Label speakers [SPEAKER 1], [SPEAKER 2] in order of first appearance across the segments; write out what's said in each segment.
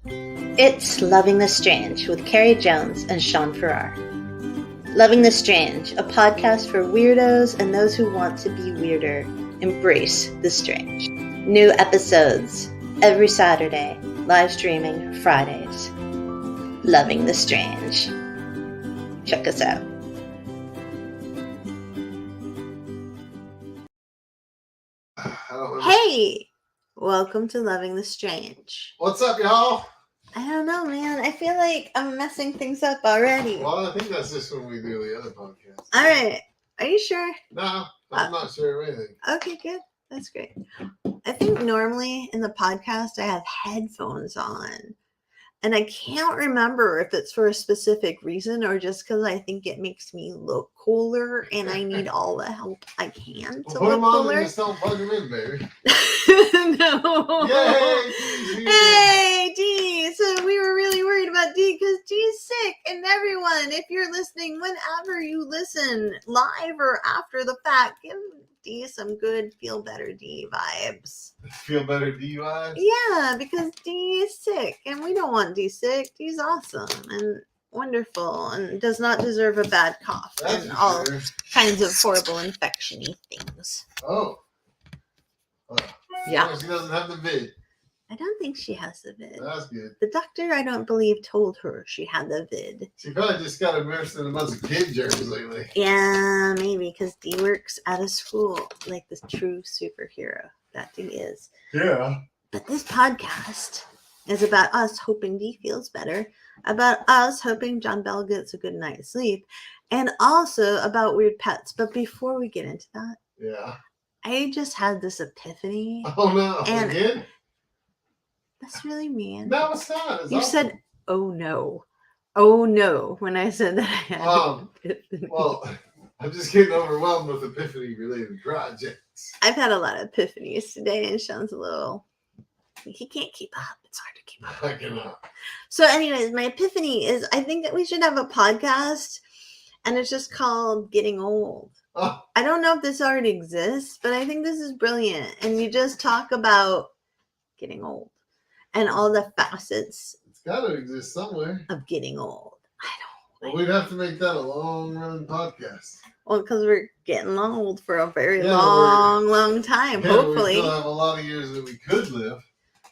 [SPEAKER 1] It's Loving the Strange with Carrie Jones and Sean Farrar. Loving the Strange, a podcast for weirdos and those who want to be weirder. Embrace the strange. New episodes every Saturday, live streaming Fridays. Loving the Strange. Check us out. Hey! Welcome to Loving the Strange.
[SPEAKER 2] What's up, y'all?
[SPEAKER 1] I don't know, man. I feel like I'm messing things up already.
[SPEAKER 2] Well, I think that's just when we do the other podcast.
[SPEAKER 1] All right. Are you sure?
[SPEAKER 2] No, I'm not sure of anything.
[SPEAKER 1] Okay, good. That's great. I think normally in the podcast I have headphones on. And I can't remember if it's for a specific reason or just because I think it makes me look cooler and I need all the help I can to
[SPEAKER 2] Put
[SPEAKER 1] look
[SPEAKER 2] them on
[SPEAKER 1] cooler.
[SPEAKER 2] and just don't plug them in, baby.
[SPEAKER 1] No.
[SPEAKER 2] Yay!
[SPEAKER 1] Hey, Dee. So we were really worried about Dee because Dee's sick. And everyone, if you're listening, whenever you listen, live or after the fact, give Dee some good feel better Dee vibes.
[SPEAKER 2] Feel better DUIs?
[SPEAKER 1] Yeah, because Dee is sick. And we don't want Dee sick. Dee's awesome and wonderful and does not deserve a bad cough
[SPEAKER 2] That's
[SPEAKER 1] and all
[SPEAKER 2] sure.
[SPEAKER 1] kinds of horrible infection-y things.
[SPEAKER 2] Oh.
[SPEAKER 1] Yeah.
[SPEAKER 2] She doesn't have the vid.
[SPEAKER 1] I don't think she has the vid.
[SPEAKER 2] That's good.
[SPEAKER 1] The doctor, I don't believe, told her she had the vid.
[SPEAKER 2] She probably just got immersed in a bunch of kid germs lately.
[SPEAKER 1] Yeah, maybe, because Dee works at a school like the true superhero that Dee is.
[SPEAKER 2] Yeah.
[SPEAKER 1] But this podcast is about us hoping Dee feels better, about us hoping John Bell gets a good night's sleep, and also about weird pets. But before we get into that,
[SPEAKER 2] Yeah.
[SPEAKER 1] I just had this epiphany.
[SPEAKER 2] Oh, no.
[SPEAKER 1] And
[SPEAKER 2] Again?
[SPEAKER 1] that's really mean.
[SPEAKER 2] No, it's not. It's
[SPEAKER 1] You
[SPEAKER 2] awesome.
[SPEAKER 1] said, oh no, when I said that I had an epiphany.
[SPEAKER 2] Well, I'm just getting overwhelmed with epiphany-related projects.
[SPEAKER 1] I've had a lot of epiphanies today, and Sean's a little, he can't keep up. It's hard to keep up.
[SPEAKER 2] I cannot.
[SPEAKER 1] So anyways, my epiphany is I think that we should have a podcast, and it's just called Getting Old.
[SPEAKER 2] Oh,
[SPEAKER 1] I don't know if this already exists, but I think this is brilliant. And you just talk about getting old and all the facets
[SPEAKER 2] it's got to exist somewhere.
[SPEAKER 1] of getting old. I don't.
[SPEAKER 2] Well, we'd have to make that a long-running podcast.
[SPEAKER 1] Well, because we're getting old for a very
[SPEAKER 2] Yeah,
[SPEAKER 1] long time,
[SPEAKER 2] Yeah,
[SPEAKER 1] hopefully.
[SPEAKER 2] we still have a lot of years that we could live.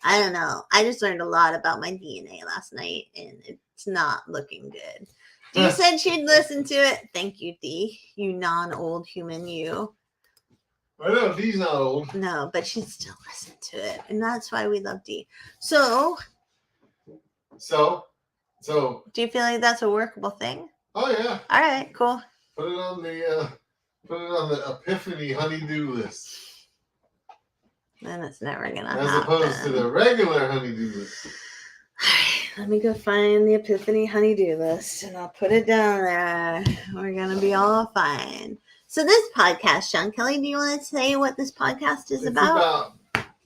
[SPEAKER 1] I don't know. I just learned a lot about my DNA last night, and it's not looking good. Dee said she'd listen to it. Thank you, Dee. You non-old human, you.
[SPEAKER 2] I know, Dee's not old.
[SPEAKER 1] No, but she'd still listen to it, and that's why we love Dee. So,
[SPEAKER 2] So,
[SPEAKER 1] do you feel like that's a workable thing?
[SPEAKER 2] oh yeah,
[SPEAKER 1] All right, cool.
[SPEAKER 2] put it on the epiphany honey-do list.
[SPEAKER 1] Then it's never gonna
[SPEAKER 2] As
[SPEAKER 1] happen.
[SPEAKER 2] opposed to the regular honey-do list.
[SPEAKER 1] Let me go find the Epiphany honey-do list, and I'll put it down there. We're gonna be all fine. So this podcast, Sean Kelly, do you want to say what this podcast is
[SPEAKER 2] It's
[SPEAKER 1] about?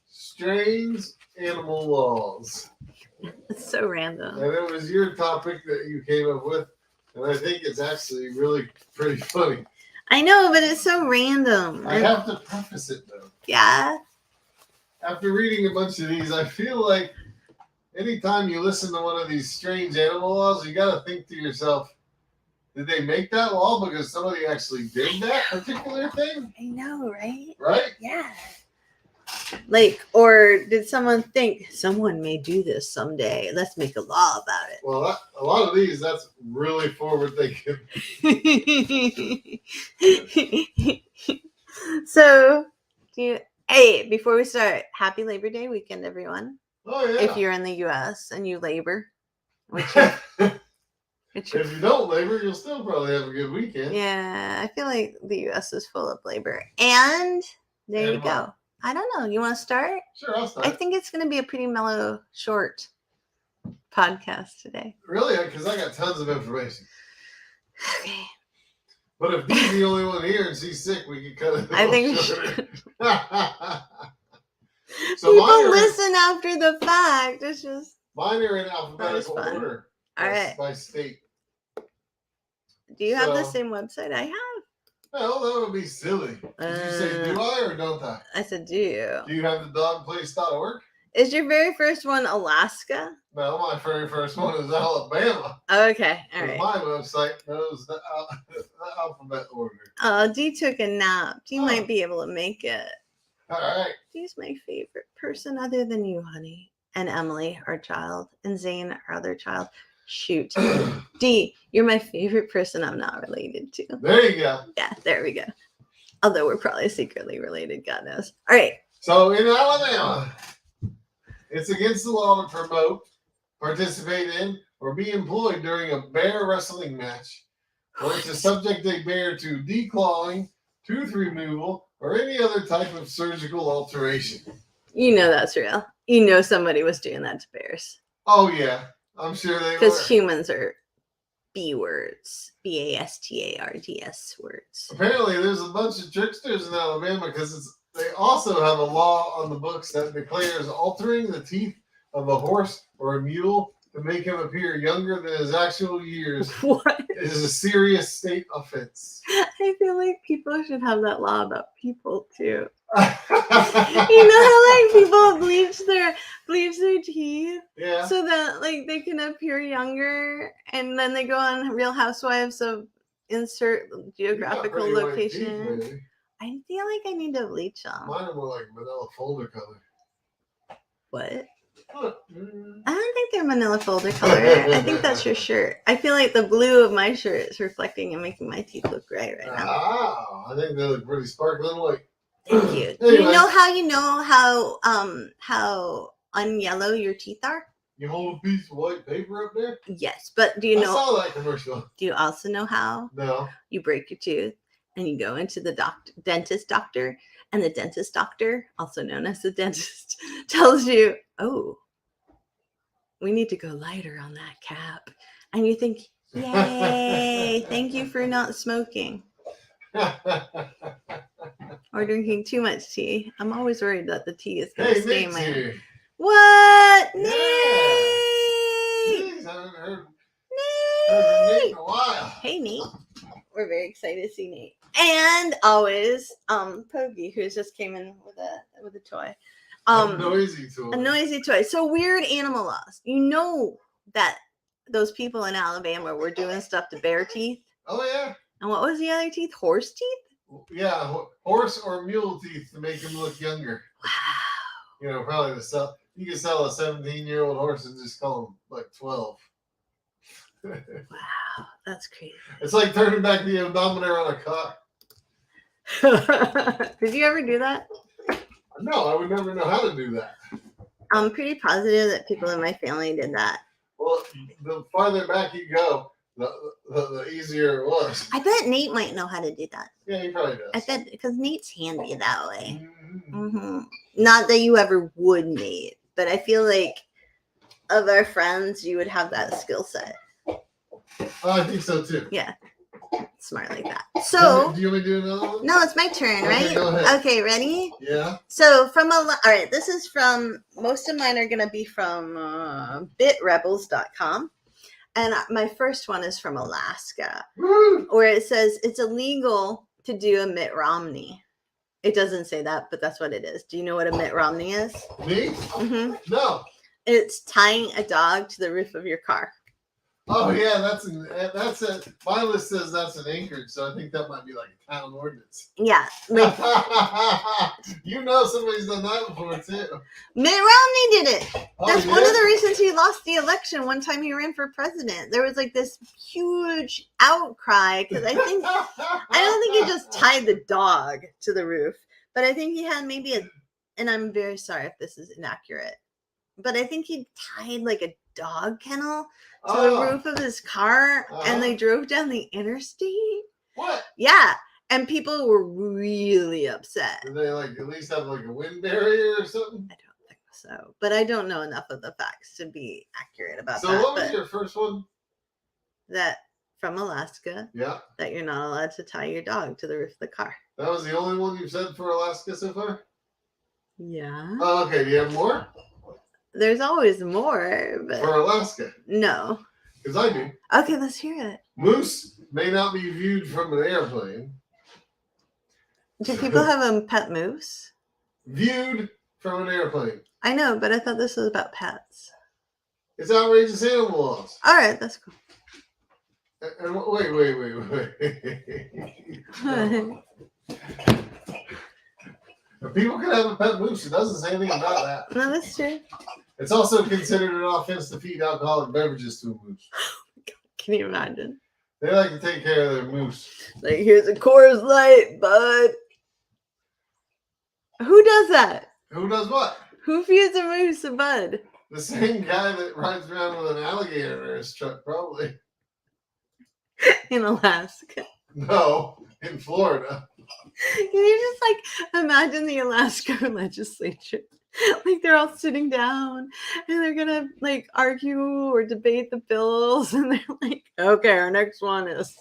[SPEAKER 2] strange animal laws.
[SPEAKER 1] It's so random.
[SPEAKER 2] And it was your topic that you came up with. And I think it's actually really pretty funny.
[SPEAKER 1] I know, but it's so random.
[SPEAKER 2] I have to preface it though.
[SPEAKER 1] Yeah.
[SPEAKER 2] After reading a bunch of these, I feel like anytime you listen to one of these strange animal laws, you got to think to yourself, did they make that law because somebody actually did that particular thing?
[SPEAKER 1] I know, right?
[SPEAKER 2] Right?
[SPEAKER 1] Yeah. Like, or did someone think someone may do this someday? Let's make a law about it.
[SPEAKER 2] Well, a lot of these, that's really forward thinking.
[SPEAKER 1] So, hey, before we start, happy Labor Day weekend, everyone.
[SPEAKER 2] Oh, yeah.
[SPEAKER 1] If you're in the U.S. and you labor, which
[SPEAKER 2] If you don't labor, you'll still probably have a good weekend.
[SPEAKER 1] yeah, I feel like the U.S. is full of labor. And there you go. I don't know. You want to start?
[SPEAKER 2] Sure, I'll start.
[SPEAKER 1] I think it's going to be a pretty mellow, short podcast today.
[SPEAKER 2] Really? Because I got tons of information.
[SPEAKER 1] Okay.
[SPEAKER 2] But if Dee's the only one here and she's sick, we can cut it.
[SPEAKER 1] I think we
[SPEAKER 2] shorter. So
[SPEAKER 1] people listen after the fact. It's just
[SPEAKER 2] mine are in alphabetical
[SPEAKER 1] fun.
[SPEAKER 2] order.
[SPEAKER 1] All right.
[SPEAKER 2] By state.
[SPEAKER 1] Do you have the
[SPEAKER 2] So-
[SPEAKER 1] same website I have?
[SPEAKER 2] Well, that would be silly. Did you say do I or don't I?
[SPEAKER 1] I said, do you?
[SPEAKER 2] Do you have the dogplace.org?
[SPEAKER 1] Is your very first one Alaska?
[SPEAKER 2] No, my very first one is Alabama.
[SPEAKER 1] Okay, all right.
[SPEAKER 2] My website knows the alphabet order.
[SPEAKER 1] Oh, Dee took a nap. Dee
[SPEAKER 2] Oh.
[SPEAKER 1] might be able to make it.
[SPEAKER 2] All right.
[SPEAKER 1] Dee's my favorite person other than you, honey. And Emily, our child. And Zane, our other child. Shoot. Dee, you're my favorite person I'm not related to.
[SPEAKER 2] There you go.
[SPEAKER 1] Yeah, there we go. Although we're probably secretly related, God knows. All right.
[SPEAKER 2] So in Alabama, it's against the law to promote, participate in, or be employed during a bear wrestling match, or to subject a bear to declawing, tooth removal, or any other type of surgical alteration.
[SPEAKER 1] You know that's real. You know somebody was doing that to bears.
[SPEAKER 2] Oh, yeah. I'm sure they were.
[SPEAKER 1] Because humans are B words. BASTARDS words.
[SPEAKER 2] Apparently, there's a bunch of tricksters in Alabama because they also have a law on the books that declares altering the teeth of a horse or a mule to make him appear younger than his actual years
[SPEAKER 1] What?
[SPEAKER 2] is a serious state offense.
[SPEAKER 1] I feel like people should have that law about people too.
[SPEAKER 2] Yeah.
[SPEAKER 1] You know how like people bleach their teeth
[SPEAKER 2] Yeah.
[SPEAKER 1] so that like they can appear younger, and then they go on Real Housewives of insert geographical
[SPEAKER 2] You got pretty white
[SPEAKER 1] location.
[SPEAKER 2] teeth, baby.
[SPEAKER 1] I feel like I need to bleach them.
[SPEAKER 2] Mine are more like vanilla folder color.
[SPEAKER 1] What?
[SPEAKER 2] Look.
[SPEAKER 1] I don't think they're manila folder color. I think that's your shirt. I feel like the blue of my shirt is reflecting and making my teeth look gray right now.
[SPEAKER 2] Ah, I think they look pretty sparkling white.
[SPEAKER 1] Thank you. Do
[SPEAKER 2] Anyway.
[SPEAKER 1] you know how unyellow your teeth are?
[SPEAKER 2] You hold a piece of white paper up there?
[SPEAKER 1] Yes, but do you
[SPEAKER 2] I
[SPEAKER 1] know?
[SPEAKER 2] saw that commercial.
[SPEAKER 1] Do you also know how
[SPEAKER 2] No.
[SPEAKER 1] you break your tooth and you go into the dentist doctor, and the dentist doctor, also known as the dentist, tells you, "Oh, we need to go lighter on that cap," and you think, "Yay! Thank you for not smoking or drinking too much tea." I'm always worried that the tea is going to
[SPEAKER 2] Hey,
[SPEAKER 1] stay in
[SPEAKER 2] Nick's
[SPEAKER 1] my hand.
[SPEAKER 2] here.
[SPEAKER 1] What?
[SPEAKER 2] Yeah.
[SPEAKER 1] Nate!
[SPEAKER 2] Jeez, I haven't heard from Nick in a while.
[SPEAKER 1] Hey, Nate. We're very excited to see Nate. And always, Pogi, who just came in with a toy.
[SPEAKER 2] A noisy toy.
[SPEAKER 1] A noisy toy. So weird animal laws. You know that those people in Alabama were doing stuff to bear teeth.
[SPEAKER 2] Oh, yeah.
[SPEAKER 1] And what was the other teeth? Horse teeth?
[SPEAKER 2] Yeah, horse or mule teeth to make him look younger.
[SPEAKER 1] Wow.
[SPEAKER 2] You know, probably to sell. You can sell a 17-year-old horse and just call him like 12.
[SPEAKER 1] Wow. That's crazy.
[SPEAKER 2] It's like turning back the odometer on a car.
[SPEAKER 1] Did you ever do that?
[SPEAKER 2] No, I would never know how to do that.
[SPEAKER 1] I'm pretty positive that people in my family did that.
[SPEAKER 2] Well, the farther back you go, the easier it was.
[SPEAKER 1] I bet Nate might know how to do that.
[SPEAKER 2] Yeah, he probably does.
[SPEAKER 1] I bet because Nate's handy that way.
[SPEAKER 2] Mhm.
[SPEAKER 1] Not that you ever would, Nate, but I feel like of our friends, you would have that skill set.
[SPEAKER 2] Oh, I think so too.
[SPEAKER 1] Yeah. Smart like that. So,
[SPEAKER 2] do you want me to do another one?
[SPEAKER 1] no, it's my turn,
[SPEAKER 2] Okay,
[SPEAKER 1] right?
[SPEAKER 2] go ahead.
[SPEAKER 1] Okay, ready?
[SPEAKER 2] Yeah.
[SPEAKER 1] So, all right, this is from, most of mine are going to be from bitrebels.com. And my first one is from Alaska,
[SPEAKER 2] Woo!
[SPEAKER 1] where it says it's illegal to do a Mitt Romney. It doesn't say that, but that's what it is. Do you know what a Mitt Romney is?
[SPEAKER 2] Me?
[SPEAKER 1] Mm-hmm.
[SPEAKER 2] No.
[SPEAKER 1] It's tying a dog to the roof of your car.
[SPEAKER 2] Oh yeah, that's a. My list says that's an Anchorage, so I think that might be like a town ordinance.
[SPEAKER 1] Yeah. Like,
[SPEAKER 2] You know somebody's done that before too.
[SPEAKER 1] Mitt Romney did it.
[SPEAKER 2] Oh,
[SPEAKER 1] That's
[SPEAKER 2] yeah?
[SPEAKER 1] one of the reasons he lost the election one time he ran for president. There was like this huge outcry because I don't think he just tied the dog to the roof, but I think he had maybe and I'm very sorry if this is inaccurate, but I think he tied like a dog kennel to the roof of his car, and they drove down the interstate.
[SPEAKER 2] What?
[SPEAKER 1] Yeah, and people were really upset.
[SPEAKER 2] Did they like at least have like a wind barrier or something?
[SPEAKER 1] I don't think so, but I don't know enough of the facts to be accurate about
[SPEAKER 2] So
[SPEAKER 1] that.
[SPEAKER 2] what was
[SPEAKER 1] but
[SPEAKER 2] your first one?
[SPEAKER 1] that from Alaska,
[SPEAKER 2] Yeah,
[SPEAKER 1] that you're not allowed to tie your dog to the roof of the car.
[SPEAKER 2] that was the only one you've said for Alaska so far.
[SPEAKER 1] Yeah.
[SPEAKER 2] Oh, okay. Do you have more
[SPEAKER 1] There's always more, but
[SPEAKER 2] for Alaska?
[SPEAKER 1] no.
[SPEAKER 2] Because I do.
[SPEAKER 1] Okay, let's hear it.
[SPEAKER 2] Moose may not be viewed from an airplane.
[SPEAKER 1] Do people have a pet moose?
[SPEAKER 2] Viewed from an airplane.
[SPEAKER 1] I know, but I thought this was about pets.
[SPEAKER 2] It's outrageous animal laws.
[SPEAKER 1] All right, that's cool.
[SPEAKER 2] And wait. No. If people can have a pet moose, it doesn't say anything about that.
[SPEAKER 1] No, that's true.
[SPEAKER 2] It's also considered an offense to feed alcoholic beverages to a moose.
[SPEAKER 1] Can you imagine?
[SPEAKER 2] They like to take care of their moose.
[SPEAKER 1] Like, here's a Coors Light, bud. Who does that?
[SPEAKER 2] Who does what?
[SPEAKER 1] Who feeds a moose a bud?
[SPEAKER 2] The same guy that rides around with an alligator in his truck, probably.
[SPEAKER 1] In Alaska.
[SPEAKER 2] No, in Florida.
[SPEAKER 1] Can you just like imagine the Alaska legislature? Like they're all sitting down and they're gonna like argue or debate the bills, and they're like, okay, our next one is,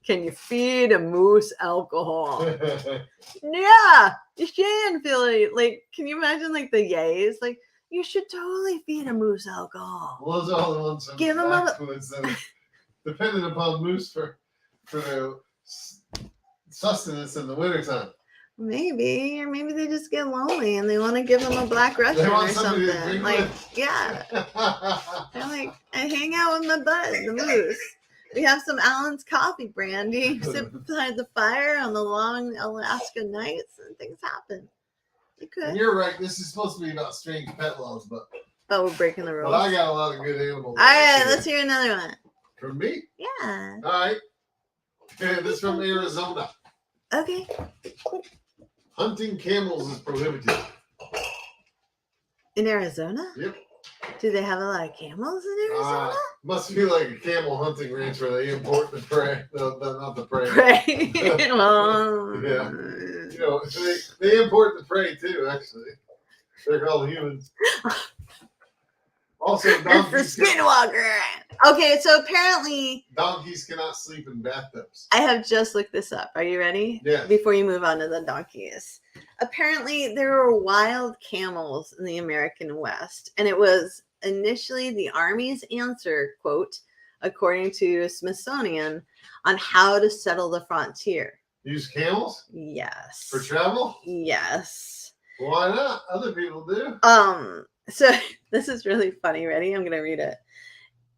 [SPEAKER 1] can you feed a moose alcohol? Yeah, you can, Philly. Like, can you imagine like the yays? Like, you should totally feed a moose alcohol.
[SPEAKER 2] Well, those are all the ones from
[SPEAKER 1] Give 'em
[SPEAKER 2] the
[SPEAKER 1] a-
[SPEAKER 2] backwoods that are dependent upon moose for their sustenance in the wintertime.
[SPEAKER 1] Maybe, or maybe they just get lonely and they want to give them a Black Russian or
[SPEAKER 2] want somebody to
[SPEAKER 1] something.
[SPEAKER 2] drink
[SPEAKER 1] Like,
[SPEAKER 2] with.
[SPEAKER 1] yeah, they're like, I hang out with my bud, the moose. We have some Allen's coffee brandy, sit beside the fire on the long Alaska nights, and things happen. You
[SPEAKER 2] And
[SPEAKER 1] could,
[SPEAKER 2] you're right. This is supposed to be about strange pet laws, but
[SPEAKER 1] we're breaking the rules.
[SPEAKER 2] I got a lot of good animal laws.
[SPEAKER 1] All right,
[SPEAKER 2] here.
[SPEAKER 1] let's hear another one.
[SPEAKER 2] From me.
[SPEAKER 1] Yeah.
[SPEAKER 2] All right. Yeah, this is from Arizona.
[SPEAKER 1] Okay.
[SPEAKER 2] Hunting camels is prohibited.
[SPEAKER 1] In Arizona?
[SPEAKER 2] Yep.
[SPEAKER 1] Do they have a lot of camels in Arizona?
[SPEAKER 2] Must be like a camel hunting ranch where they import the prey. No, not the prey.
[SPEAKER 1] Prey. Well,
[SPEAKER 2] Yeah. You know, they import the prey too, actually. They're called humans. Also,
[SPEAKER 1] It's the
[SPEAKER 2] donkeys,
[SPEAKER 1] skinwalker. Okay, so apparently,
[SPEAKER 2] donkeys cannot sleep in bathtubs.
[SPEAKER 1] I have just looked this up. Are you ready?
[SPEAKER 2] Yeah.
[SPEAKER 1] Before you move on to the donkeys. Apparently, there were wild camels in the American West, and it was initially the Army's answer, quote, according to Smithsonian, on how to settle the frontier.
[SPEAKER 2] Use camels
[SPEAKER 1] Yes.
[SPEAKER 2] for travel?
[SPEAKER 1] Yes.
[SPEAKER 2] Why not? Other people do.
[SPEAKER 1] So this is really funny. Ready? I'm going to read it.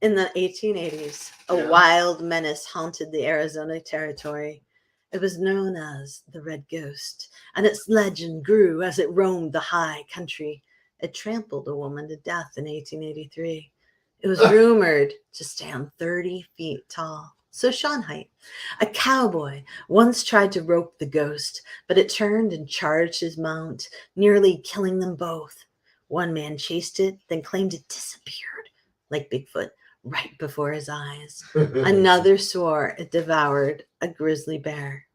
[SPEAKER 1] In the 1880s, a
[SPEAKER 2] Yeah.
[SPEAKER 1] wild menace haunted the Arizona territory. It was known as the Red Ghost, and its legend grew as it roamed the high country. It trampled a woman to death in 1883. It was rumored to stand 30 feet tall. So Sean height. A cowboy once tried to rope the ghost, but it turned and charged his mount, nearly killing them both. One man chased it, then claimed it disappeared like Bigfoot right before his eyes. Another swore it devoured a grizzly bear.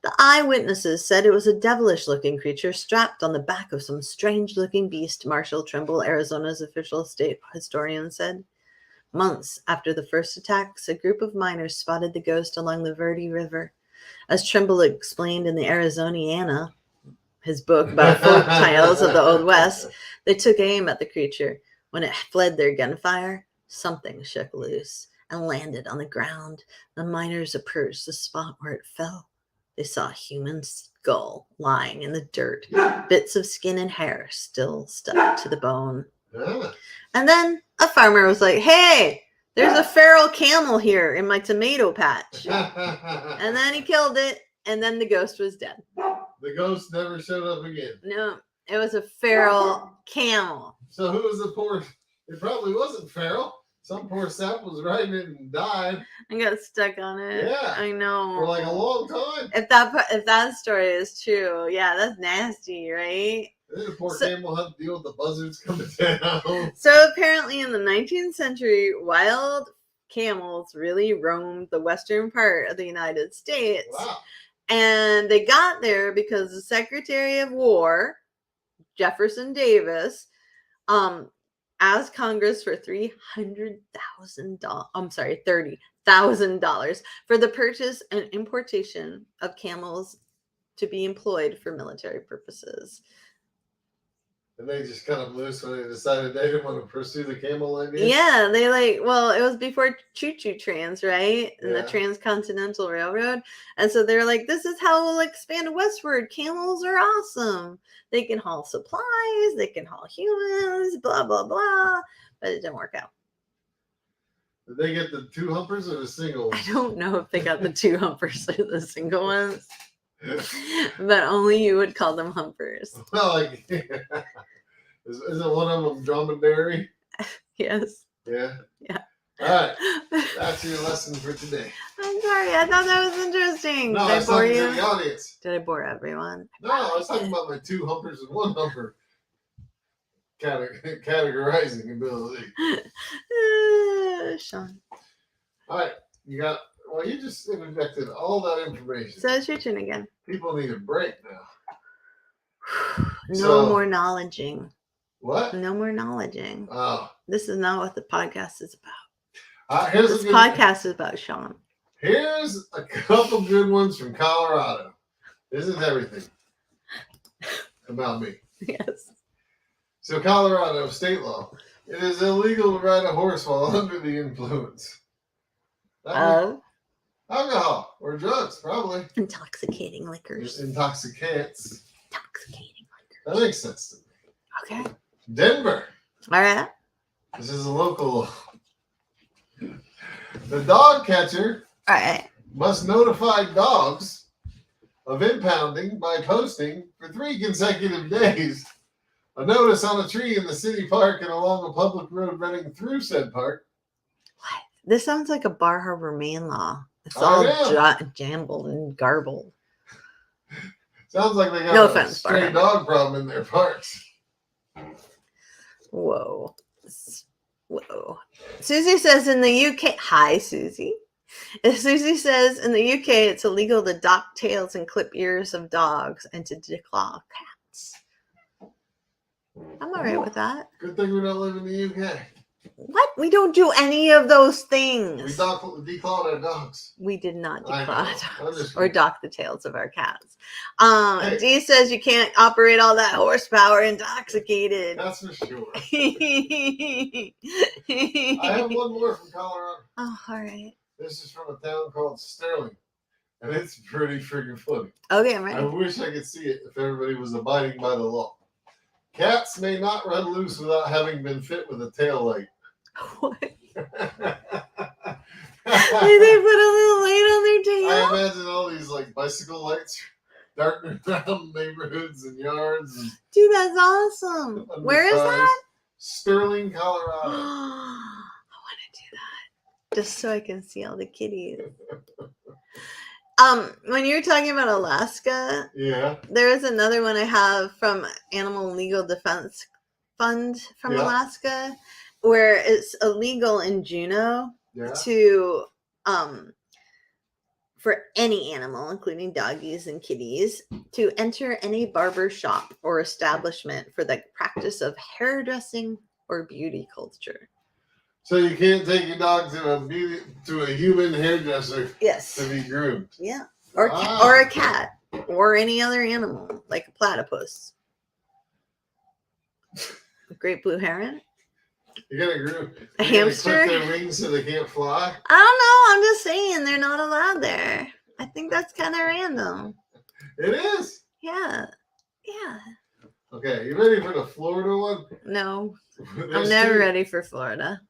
[SPEAKER 1] The eyewitnesses said it was a devilish-looking creature strapped on the back of some strange-looking beast, Marshall Trimble, Arizona's official state historian, said. Months after the first attacks, a group of miners spotted the ghost along the Verde River. As Trimble explained in the Arizoniana, his book about folk tales of the Old West, they took aim at the creature. When it fled their gunfire, something shook loose and landed on the ground. The miners approached the spot where it fell. They saw a human skull lying in the dirt, bits of skin and hair still stuck to the bone.
[SPEAKER 2] Ah.
[SPEAKER 1] And then a farmer was like, hey, there's a feral camel here in my tomato patch. And then he killed it, and then the ghost was dead.
[SPEAKER 2] The ghost never showed up again.
[SPEAKER 1] No, it was a feral camel.
[SPEAKER 2] So who was the poor? It probably wasn't feral. Some poor sap was riding it and died
[SPEAKER 1] I got stuck on it.
[SPEAKER 2] Yeah.
[SPEAKER 1] I know.
[SPEAKER 2] for like a long time.
[SPEAKER 1] If that story is true, yeah, that's nasty, right?
[SPEAKER 2] And then the poor
[SPEAKER 1] So-
[SPEAKER 2] camel had to deal with the buzzards coming down.
[SPEAKER 1] So apparently in the 19th century, wild camels really roamed the western part of the United States.
[SPEAKER 2] Wow.
[SPEAKER 1] And they got there because the Secretary of War, Jefferson Davis, asked Congress for $30,000 for the purchase and importation of camels to be employed for military purposes.
[SPEAKER 2] And they just cut them loose when they decided they didn't want to pursue the camel idea.
[SPEAKER 1] Yeah, they it was before choo-choo trains, right? And the
[SPEAKER 2] Yeah.
[SPEAKER 1] Transcontinental Railroad. And so they're like, this is how we'll expand westward. Camels are awesome. They can haul supplies, they can haul humans, blah, blah, blah. But it didn't work out.
[SPEAKER 2] Did they get the 2 humpers or the single ones?
[SPEAKER 1] I don't know if they got the 2 humpers or the single ones. But only you would call them humpers.
[SPEAKER 2] Well, like, isn't one of them dromedary?
[SPEAKER 1] Yes.
[SPEAKER 2] Yeah.
[SPEAKER 1] Yeah.
[SPEAKER 2] All right. That's your lesson for today.
[SPEAKER 1] I'm sorry. I thought that was interesting.
[SPEAKER 2] No,
[SPEAKER 1] Did
[SPEAKER 2] I
[SPEAKER 1] I
[SPEAKER 2] was
[SPEAKER 1] bore
[SPEAKER 2] talking
[SPEAKER 1] you?
[SPEAKER 2] to the audience.
[SPEAKER 1] Did I bore everyone?
[SPEAKER 2] No, I was talking about my 2 humpers and 1 humper categorizing ability.
[SPEAKER 1] Sean.
[SPEAKER 2] All right. You just interjected all that information.
[SPEAKER 1] So it's your turn again.
[SPEAKER 2] People need a break now.
[SPEAKER 1] No
[SPEAKER 2] So-
[SPEAKER 1] more knowledging.
[SPEAKER 2] What?
[SPEAKER 1] No more knowledging.
[SPEAKER 2] Oh.
[SPEAKER 1] This is not what the podcast is about.
[SPEAKER 2] Here's
[SPEAKER 1] This
[SPEAKER 2] a good,
[SPEAKER 1] podcast is about Sean.
[SPEAKER 2] Here's a couple good ones from Colorado. This is everything about me.
[SPEAKER 1] Yes.
[SPEAKER 2] So, Colorado state law. It is illegal to ride a horse while under the influence. That means alcohol or drugs, probably.
[SPEAKER 1] Intoxicating liquors.
[SPEAKER 2] Intoxicants.
[SPEAKER 1] Intoxicating
[SPEAKER 2] That makes sense to me.
[SPEAKER 1] liquor. Okay.
[SPEAKER 2] Denver.
[SPEAKER 1] All right.
[SPEAKER 2] This is a local. The dog catcher
[SPEAKER 1] All right.
[SPEAKER 2] must notify dogs of impounding by posting for 3 consecutive days a notice on a tree in the city park and along a public road running through said park.
[SPEAKER 1] What? This sounds like a Bar Harbor, Maine law. It's
[SPEAKER 2] I
[SPEAKER 1] all
[SPEAKER 2] know.
[SPEAKER 1] jambled and garbled.
[SPEAKER 2] Sounds like they got
[SPEAKER 1] No
[SPEAKER 2] a
[SPEAKER 1] offense,
[SPEAKER 2] stray
[SPEAKER 1] Barbara.
[SPEAKER 2] dog problem in their parks.
[SPEAKER 1] Whoa. Whoa. Susie says in the UK. Hi, Susie. Susie says in the UK it's illegal to dock tails and clip ears of dogs and to declaw cats. I'm all right with that.
[SPEAKER 2] Good thing we don't live in the UK.
[SPEAKER 1] What? We don't do any of those
[SPEAKER 2] We
[SPEAKER 1] things.
[SPEAKER 2] declawed our dogs.
[SPEAKER 1] We did not
[SPEAKER 2] I
[SPEAKER 1] declaw
[SPEAKER 2] know. I'm
[SPEAKER 1] dogs
[SPEAKER 2] just
[SPEAKER 1] or
[SPEAKER 2] kidding.
[SPEAKER 1] dock the tails of our cats.
[SPEAKER 2] Hey.
[SPEAKER 1] Dee says you can't operate all that horsepower intoxicated.
[SPEAKER 2] That's for sure.
[SPEAKER 1] I
[SPEAKER 2] I have one more from Colorado.
[SPEAKER 1] Oh, all right.
[SPEAKER 2] This is from a town called Sterling. And it's pretty freaking funny.
[SPEAKER 1] Okay, I'm
[SPEAKER 2] I
[SPEAKER 1] ready.
[SPEAKER 2] wish I could see it if everybody was abiding by the law. Cats may not run loose without having been fit with a tail light.
[SPEAKER 1] What? Did they put a little light on their
[SPEAKER 2] I
[SPEAKER 1] tail?
[SPEAKER 2] imagine all these like bicycle lights darting around neighborhoods and yards. And
[SPEAKER 1] Dude, that's awesome.
[SPEAKER 2] under
[SPEAKER 1] Where is
[SPEAKER 2] cars.
[SPEAKER 1] that?
[SPEAKER 2] Sterling,
[SPEAKER 1] I
[SPEAKER 2] Colorado.
[SPEAKER 1] want to do that just so I can see all the kitties. When you're talking about Alaska,
[SPEAKER 2] Yeah.
[SPEAKER 1] there is another one I have from Animal Legal Defense Fund from
[SPEAKER 2] Yeah.
[SPEAKER 1] Alaska, where it's illegal in Juneau
[SPEAKER 2] Yeah.
[SPEAKER 1] to for any animal, including doggies and kitties, to enter any barber shop or establishment for the practice of hairdressing or beauty culture.
[SPEAKER 2] So you can't take your dog to a human hairdresser
[SPEAKER 1] Yes.
[SPEAKER 2] to be groomed.
[SPEAKER 1] Yeah. Or
[SPEAKER 2] Wow.
[SPEAKER 1] or a cat or any other animal like a platypus. A great blue heron.
[SPEAKER 2] You gotta groom.
[SPEAKER 1] A
[SPEAKER 2] You gotta
[SPEAKER 1] hamster?
[SPEAKER 2] clip their wings so they can't fly.
[SPEAKER 1] I don't know. I'm just saying they're not allowed there. I think that's kind of random.
[SPEAKER 2] It is.
[SPEAKER 1] Yeah. Yeah.
[SPEAKER 2] Okay, you ready for the Florida one?
[SPEAKER 1] No, I'm
[SPEAKER 2] There's
[SPEAKER 1] never
[SPEAKER 2] 2.
[SPEAKER 1] ready for Florida.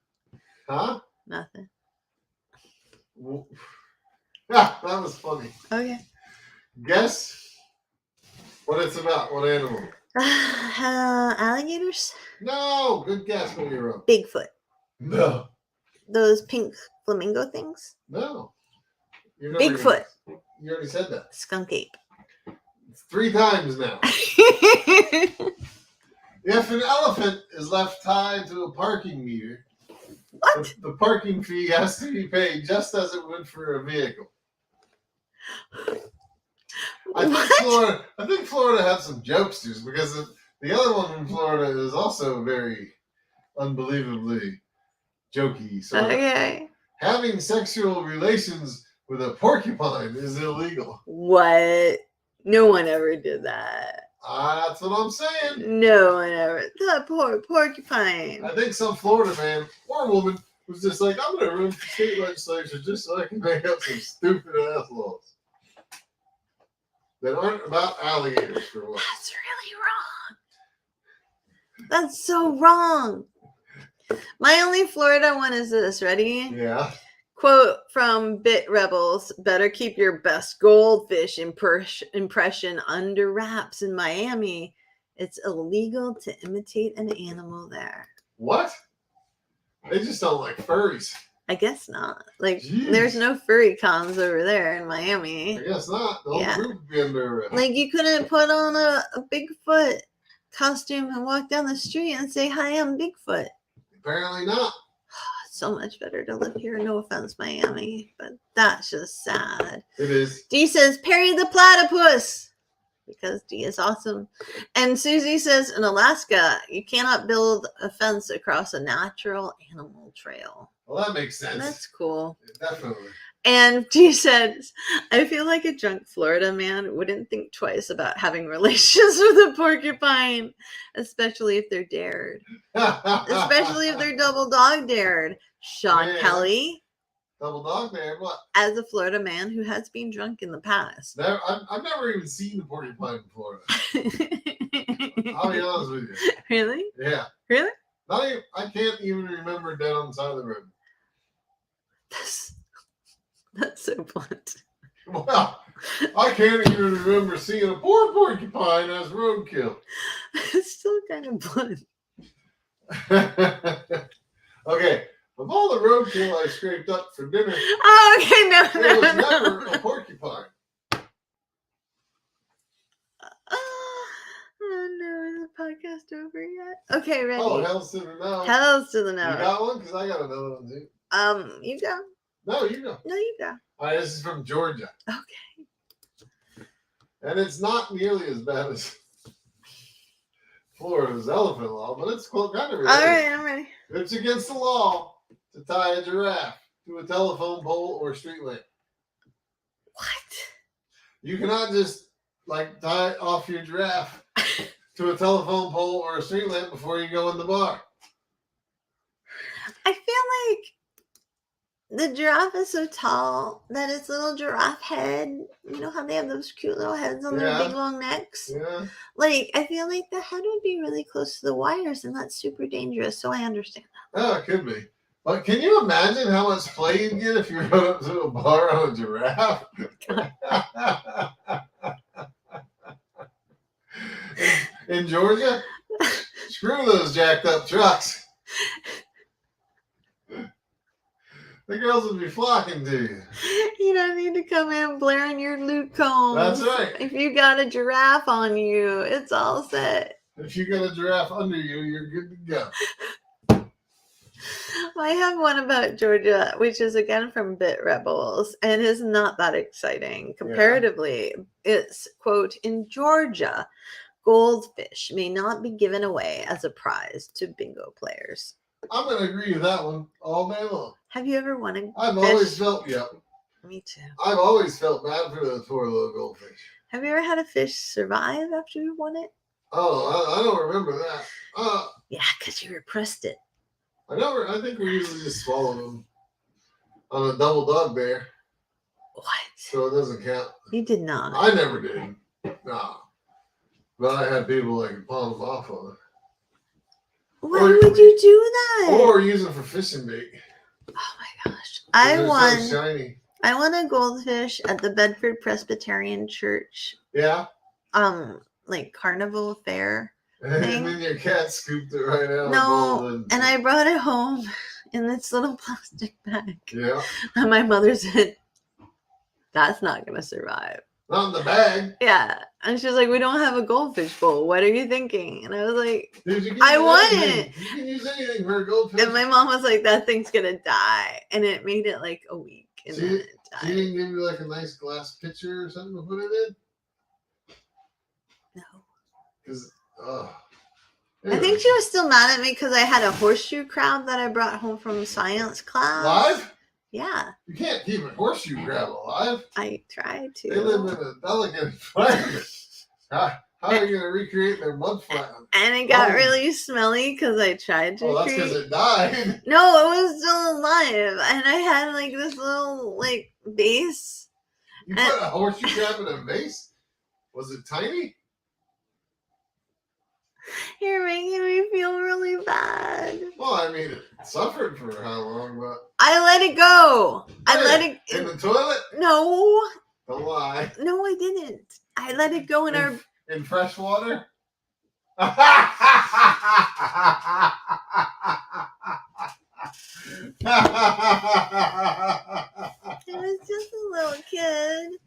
[SPEAKER 2] Huh?
[SPEAKER 1] Nothing.
[SPEAKER 2] Ah, that was funny.
[SPEAKER 1] Okay.
[SPEAKER 2] Guess what it's about. What animal?
[SPEAKER 1] Alligators?
[SPEAKER 2] No, good guess, but you're wrong.
[SPEAKER 1] Bigfoot.
[SPEAKER 2] No,
[SPEAKER 1] Those pink flamingo things?
[SPEAKER 2] no. You're never
[SPEAKER 1] Bigfoot.
[SPEAKER 2] gonna- You already said that.
[SPEAKER 1] Skunk ape.
[SPEAKER 2] 3 times now. If an elephant is left tied to a parking meter,
[SPEAKER 1] What?
[SPEAKER 2] the parking fee has to be paid just as it would for a vehicle. I think Florida had some jokesters because the other one from Florida is also very unbelievably jokey. So
[SPEAKER 1] Okay.
[SPEAKER 2] having sexual relations with a porcupine is illegal.
[SPEAKER 1] What? No one ever did that.
[SPEAKER 2] That's what I'm saying.
[SPEAKER 1] No one ever. That poor porcupine.
[SPEAKER 2] I think some Florida man or woman was just like, I'm going to run for state legislature just so I can make up some stupid ass laws that aren't about alligators for once.
[SPEAKER 1] That's really wrong. That's so wrong. My only Florida one is this. Ready?
[SPEAKER 2] Yeah.
[SPEAKER 1] Quote from Bit Rebels: better keep your best goldfish impression under wraps in Miami. It's illegal to imitate an animal there.
[SPEAKER 2] What? They just don't like furries.
[SPEAKER 1] I guess not. Like,
[SPEAKER 2] Jeez.
[SPEAKER 1] there's no furry cons over there in Miami.
[SPEAKER 2] I guess not. The whole group would be under arrest.
[SPEAKER 1] Like, you couldn't put on a Bigfoot costume and walk down the street and say, hi, I'm Bigfoot.
[SPEAKER 2] Apparently not.
[SPEAKER 1] So much better to live here. No offense, Miami, but that's just sad.
[SPEAKER 2] It is.
[SPEAKER 1] D says, Perry the platypus, because D is awesome. And Susie says, in Alaska, you cannot build a fence across a natural animal trail.
[SPEAKER 2] Well, that makes sense.
[SPEAKER 1] That's cool.
[SPEAKER 2] Definitely.
[SPEAKER 1] And D says, I feel like a drunk Florida man wouldn't think twice about having relations with a porcupine, especially if they're dared. Especially if they're double dog dared. Sean Kelly.
[SPEAKER 2] Double dog dared? What?
[SPEAKER 1] As a Florida man who has been drunk in the past.
[SPEAKER 2] I've never even seen a porcupine in Florida. I'll be honest with you.
[SPEAKER 1] Really?
[SPEAKER 2] Yeah.
[SPEAKER 1] Really?
[SPEAKER 2] I can't even remember dead on the side of the road.
[SPEAKER 1] That's so blunt.
[SPEAKER 2] Well, I can't even remember seeing a poor porcupine as roadkill.
[SPEAKER 1] It's still kind of blunt.
[SPEAKER 2] Okay, of all the roadkill I scraped up for dinner,
[SPEAKER 1] oh, okay,
[SPEAKER 2] there was never a porcupine.
[SPEAKER 1] Oh no, is the podcast over yet? Okay, ready.
[SPEAKER 2] Oh, hells to the no.
[SPEAKER 1] Hells to the no.
[SPEAKER 2] You got one? Because I got another one too.
[SPEAKER 1] You go.
[SPEAKER 2] No, you go.
[SPEAKER 1] No, you go.
[SPEAKER 2] All right, this is from Georgia.
[SPEAKER 1] Okay.
[SPEAKER 2] And it's not nearly as bad as Florida's elephant law, but it's kind of related.
[SPEAKER 1] All right, I'm ready.
[SPEAKER 2] It's against the law to tie a giraffe to a telephone pole or street lamp.
[SPEAKER 1] What?
[SPEAKER 2] You cannot just tie off your giraffe to a telephone pole or a street lamp before you go in the bar.
[SPEAKER 1] I feel like the giraffe is so tall that its little giraffe head, you know how they have those cute little heads on their big long necks?
[SPEAKER 2] Yeah.
[SPEAKER 1] Like, I feel like the head would be really close to the wires, and that's super dangerous, so I understand that.
[SPEAKER 2] Oh, it could be. But can you imagine how much play you'd get if you rode up to a bar on a giraffe? In Georgia? Screw those jacked up trucks. The girls would be flocking to you.
[SPEAKER 1] You don't need to come in blaring your Luke Combs.
[SPEAKER 2] That's right.
[SPEAKER 1] If you got a giraffe on you, it's all set.
[SPEAKER 2] If you got a giraffe under you, you're good to go.
[SPEAKER 1] I have one about Georgia, which is again from Bit Rebels, and is not that exciting. Comparatively, it's, quote, in Georgia, goldfish may not be given away as a prize to bingo players.
[SPEAKER 2] I'm going to agree with that one all day long.
[SPEAKER 1] Have you ever won a fish?
[SPEAKER 2] Always felt,
[SPEAKER 1] Me too.
[SPEAKER 2] I've always felt bad for those poor little goldfish.
[SPEAKER 1] Have you ever had a fish survive after you won it?
[SPEAKER 2] Oh, I don't remember that.
[SPEAKER 1] Yeah, because you repressed it.
[SPEAKER 2] I think we usually just swallow them on a double dog bear.
[SPEAKER 1] What?
[SPEAKER 2] So it doesn't count.
[SPEAKER 1] You did not.
[SPEAKER 2] I never did. No. But I had people that could palm them off on it.
[SPEAKER 1] Why would you do that?
[SPEAKER 2] Or use them for fishing bait.
[SPEAKER 1] Oh my gosh. I won a goldfish at the Bedford Presbyterian Church.
[SPEAKER 2] Yeah.
[SPEAKER 1] Carnival fair.
[SPEAKER 2] And then your cat scooped it right out.
[SPEAKER 1] No, and I brought it home in this little plastic bag.
[SPEAKER 2] Yeah.
[SPEAKER 1] And my mother said, that's not going to survive.
[SPEAKER 2] Not in the bag.
[SPEAKER 1] Yeah. And she was like, we don't have a goldfish bowl. What are you thinking? And I was like,
[SPEAKER 2] Dude,
[SPEAKER 1] I want it.
[SPEAKER 2] You can use anything for a goldfish.
[SPEAKER 1] And my mom was like, that thing's going to die. And it made it like a week. And then it died.
[SPEAKER 2] She didn't give you like a nice glass pitcher or something to put it in?
[SPEAKER 1] No.
[SPEAKER 2] Because,
[SPEAKER 1] I think she was still mad at me because I had a horseshoe crab that I brought home from science class.
[SPEAKER 2] Live?
[SPEAKER 1] Yeah.
[SPEAKER 2] You can't keep a horseshoe crab alive.
[SPEAKER 1] I tried to.
[SPEAKER 2] They live in a delicate environment. How How are you going to recreate their mud flat?
[SPEAKER 1] And it got really smelly because I tried to.
[SPEAKER 2] Oh, that's because it died.
[SPEAKER 1] No, it was still alive, and I had like this little like vase.
[SPEAKER 2] You put a horseshoe crab in a vase? Was it tiny?
[SPEAKER 1] You're making me feel really bad.
[SPEAKER 2] Well, I mean, it suffered for how long, but
[SPEAKER 1] I let it go. I let it
[SPEAKER 2] in the toilet.
[SPEAKER 1] No.
[SPEAKER 2] Don't lie.
[SPEAKER 1] No, I didn't. I let it go in
[SPEAKER 2] fresh water.
[SPEAKER 1] It was just a little kid.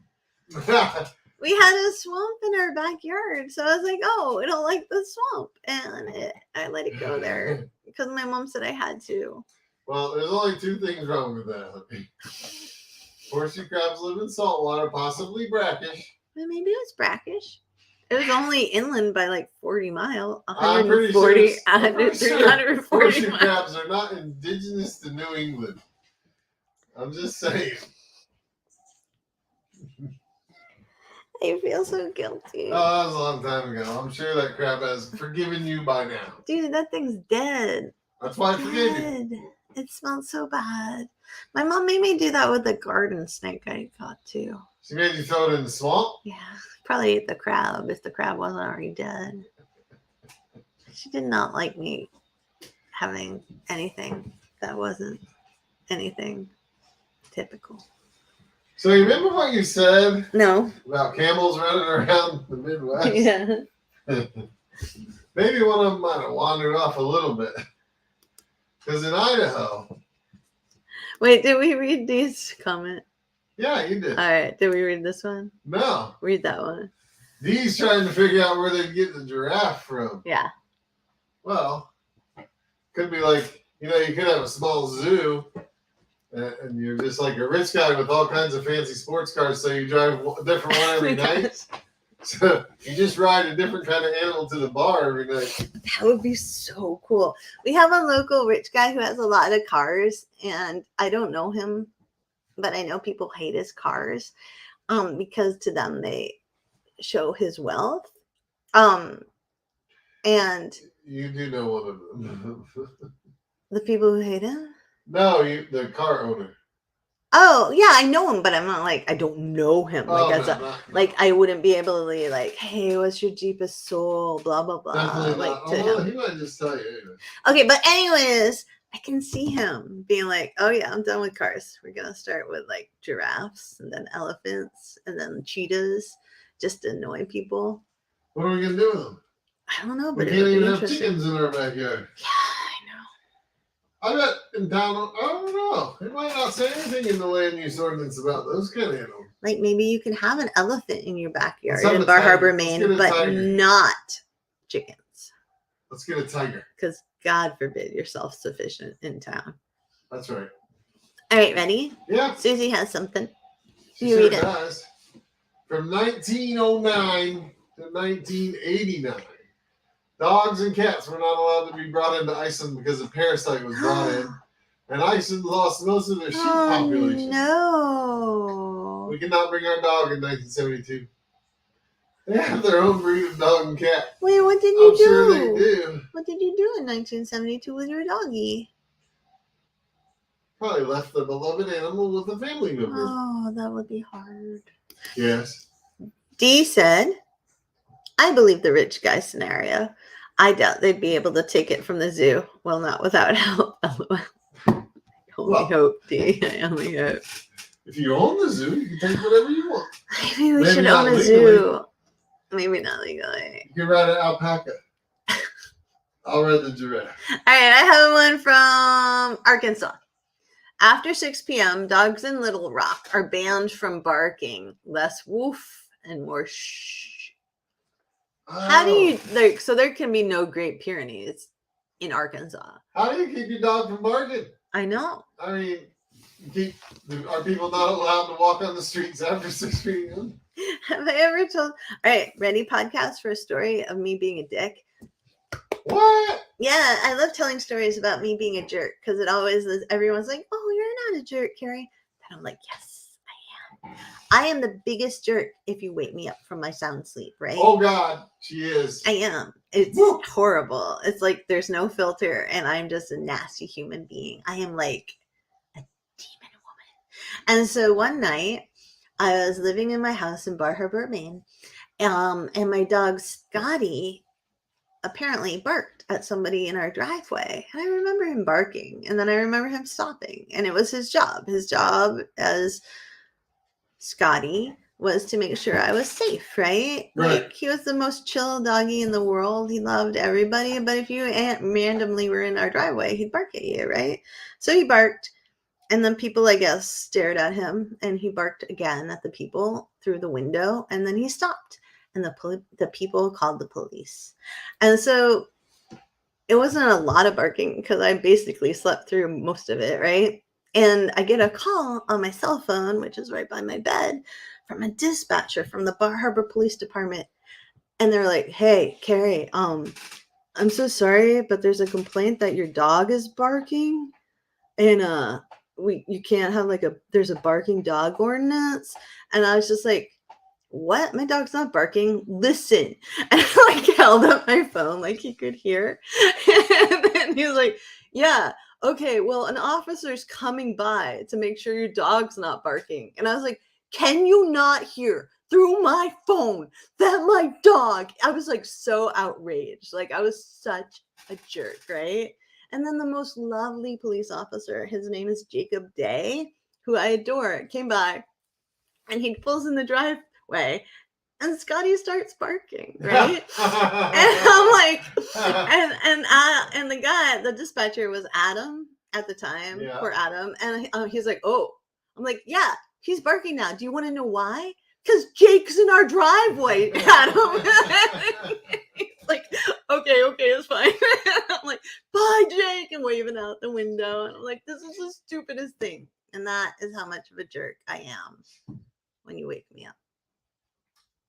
[SPEAKER 1] We had a swamp in our backyard, so I was like, "Oh, it'll like the swamp," and I let it go there because my mom said I had to.
[SPEAKER 2] Well, there's only two things wrong with that. Horseshoe crabs live in salt water, possibly brackish.
[SPEAKER 1] Well, maybe it was brackish. It was only inland by like 40 miles.
[SPEAKER 2] I'm pretty sure
[SPEAKER 1] 340
[SPEAKER 2] horseshoe
[SPEAKER 1] miles.
[SPEAKER 2] crabs are not indigenous to New England. I'm just saying.
[SPEAKER 1] I feel so guilty.
[SPEAKER 2] Oh, that was a long time ago. I'm sure that crab has forgiven you by now.
[SPEAKER 1] Dude, that thing's dead.
[SPEAKER 2] That's why I forgave you.
[SPEAKER 1] It smelled so bad. My mom made me do that with the garden snake I got too.
[SPEAKER 2] She made you throw it in the swamp?
[SPEAKER 1] Yeah. Probably ate the crab if the crab wasn't already dead. She did not like me having anything that wasn't anything typical.
[SPEAKER 2] So you remember what you said?
[SPEAKER 1] No.
[SPEAKER 2] About camels running around the Midwest?
[SPEAKER 1] Yeah.
[SPEAKER 2] Maybe one of them might have wandered off a little bit. Because in Idaho.
[SPEAKER 1] Wait, did we read these comments?
[SPEAKER 2] Yeah, you did.
[SPEAKER 1] All right. Did we read this one?
[SPEAKER 2] No.
[SPEAKER 1] Read that one.
[SPEAKER 2] Dee's trying to figure out where they'd get the giraffe from.
[SPEAKER 1] Yeah.
[SPEAKER 2] Well, could be like, you could have a small zoo and you're just like a rich guy with all kinds of fancy sports cars, so you drive a different one every night. So you just ride a different kind of animal to the bar every night.
[SPEAKER 1] That would be so cool. We have a local rich guy who has a lot of cars, and I don't know him, but I know people hate his cars because to them they show his wealth. And
[SPEAKER 2] you do know one of them.
[SPEAKER 1] The people who hate him?
[SPEAKER 2] No, the car owner.
[SPEAKER 1] Oh, yeah, I know him, but I'm not like, I don't know him. I wouldn't be able to be like, hey, what's your deepest soul? Blah, blah, blah.
[SPEAKER 2] Definitely not. He might just tell you anyway.
[SPEAKER 1] Okay, but anyways, I can see him being like, oh yeah, I'm done with cars. We're going to start with like giraffes and then elephants and then cheetahs just to annoy people.
[SPEAKER 2] What are we going to do with them?
[SPEAKER 1] I don't know, but
[SPEAKER 2] we can't even have chickens in our backyard.
[SPEAKER 1] Yeah, I know.
[SPEAKER 2] I bet in town, I don't know. It might not say anything in the land use ordinance about those kind of animals.
[SPEAKER 1] Like maybe you can have an elephant in your backyard in Bar Harbor, Maine, but not chickens.
[SPEAKER 2] Let's get a tiger.
[SPEAKER 1] Because God forbid you're self-sufficient in town.
[SPEAKER 2] That's right.
[SPEAKER 1] All right, ready?
[SPEAKER 2] Yeah.
[SPEAKER 1] Susie has something.
[SPEAKER 2] You read it. Does. From 1909 to 1989. Dogs and cats were not allowed to be brought into Iceland because a parasite was brought in. And Iceland lost most of their sheep population.
[SPEAKER 1] No.
[SPEAKER 2] We could not bring our dog in 1972. They have their own breed of dog and cat.
[SPEAKER 1] Wait, what did you do?
[SPEAKER 2] I'm sure they do.
[SPEAKER 1] What did you do in 1972 with your doggie?
[SPEAKER 2] Probably left the beloved animal with a family member.
[SPEAKER 1] Oh, that would be hard.
[SPEAKER 2] Yes.
[SPEAKER 1] Dee said, I believe the rich guy scenario. I doubt they'd be able to take it from the zoo. Well, not without help. I only hope, Dee. I only hope.
[SPEAKER 2] If you own the zoo, you can take whatever you want.
[SPEAKER 1] Maybe we should own a zoo. Maybe not legally.
[SPEAKER 2] You can ride an alpaca. I'll ride the giraffe.
[SPEAKER 1] All right, I have one from Arkansas. After 6 p.m., dogs in Little Rock are banned from barking. Less woof and more shh. Oh. How do you like? So there can be no Great Pyrenees in Arkansas.
[SPEAKER 2] How do you keep your dog from barking?
[SPEAKER 1] I know.
[SPEAKER 2] I mean, are people not allowed to walk on the streets after 6 p.m.?
[SPEAKER 1] Have I ever told? All right, ready? Podcast for a story of me being a dick.
[SPEAKER 2] What?
[SPEAKER 1] Yeah, I love telling stories about me being a jerk because it always is. Everyone's like, "Oh, you're not a jerk, Carrie," and I'm like, "Yes, I am." I am the biggest jerk if you wake me up from my sound sleep, right?
[SPEAKER 2] Oh God, she is.
[SPEAKER 1] I am. It's
[SPEAKER 2] Woo.
[SPEAKER 1] horrible. It's like there's no filter, and I'm just a nasty human being. I am like a demon woman. And so one night, I was living in my house in Bar Harbor, Maine, and my dog Scotty apparently barked at somebody in our driveway. And I remember him barking, and then I remember him stopping, and it was his job. His job as Scotty was to make sure I was safe, right?
[SPEAKER 2] Right.
[SPEAKER 1] Like, he was the most chill doggy in the world. He loved everybody, but if you randomly were in our driveway, he'd bark at you, right? So he barked, and then people, I guess, stared at him, and he barked again at the people through the window, and then he stopped, and the people called the police. And so it wasn't a lot of barking because I basically slept through most of it, right? And I get a call on my cell phone, which is right by my bed, from a dispatcher from the Bar Harbor Police Department. And they're like, "Hey, Carrie, I'm so sorry, but there's a complaint that your dog is barking. And you can't have there's a barking dog ordinance." And I was just like, "What? My dog's not barking. Listen." And I held up my phone like he could hear. And then he was like, "Yeah, okay, well, an officer's coming by to make sure your dog's not barking." And I was like, "Can you not hear through my phone that my dog?" I was like so outraged. Like, I was such a jerk, right? And then the most lovely police officer, his name is Jacob Day, who I adore, came by, and he pulls in the driveway, and Scotty starts barking, right? And I'm like, and the guy, the dispatcher was Adam at the time,
[SPEAKER 2] Yeah.
[SPEAKER 1] poor Adam, and he's like, "Oh," I'm like, "Yeah, he's barking now. Do you want to know why? Because Jake's in our driveway, Adam." He's like, okay, it's fine. I'm like, "Bye, Jake," and waving out the window, and I'm like, "This is the stupidest thing." And that is how much of a jerk I am when you wake me up.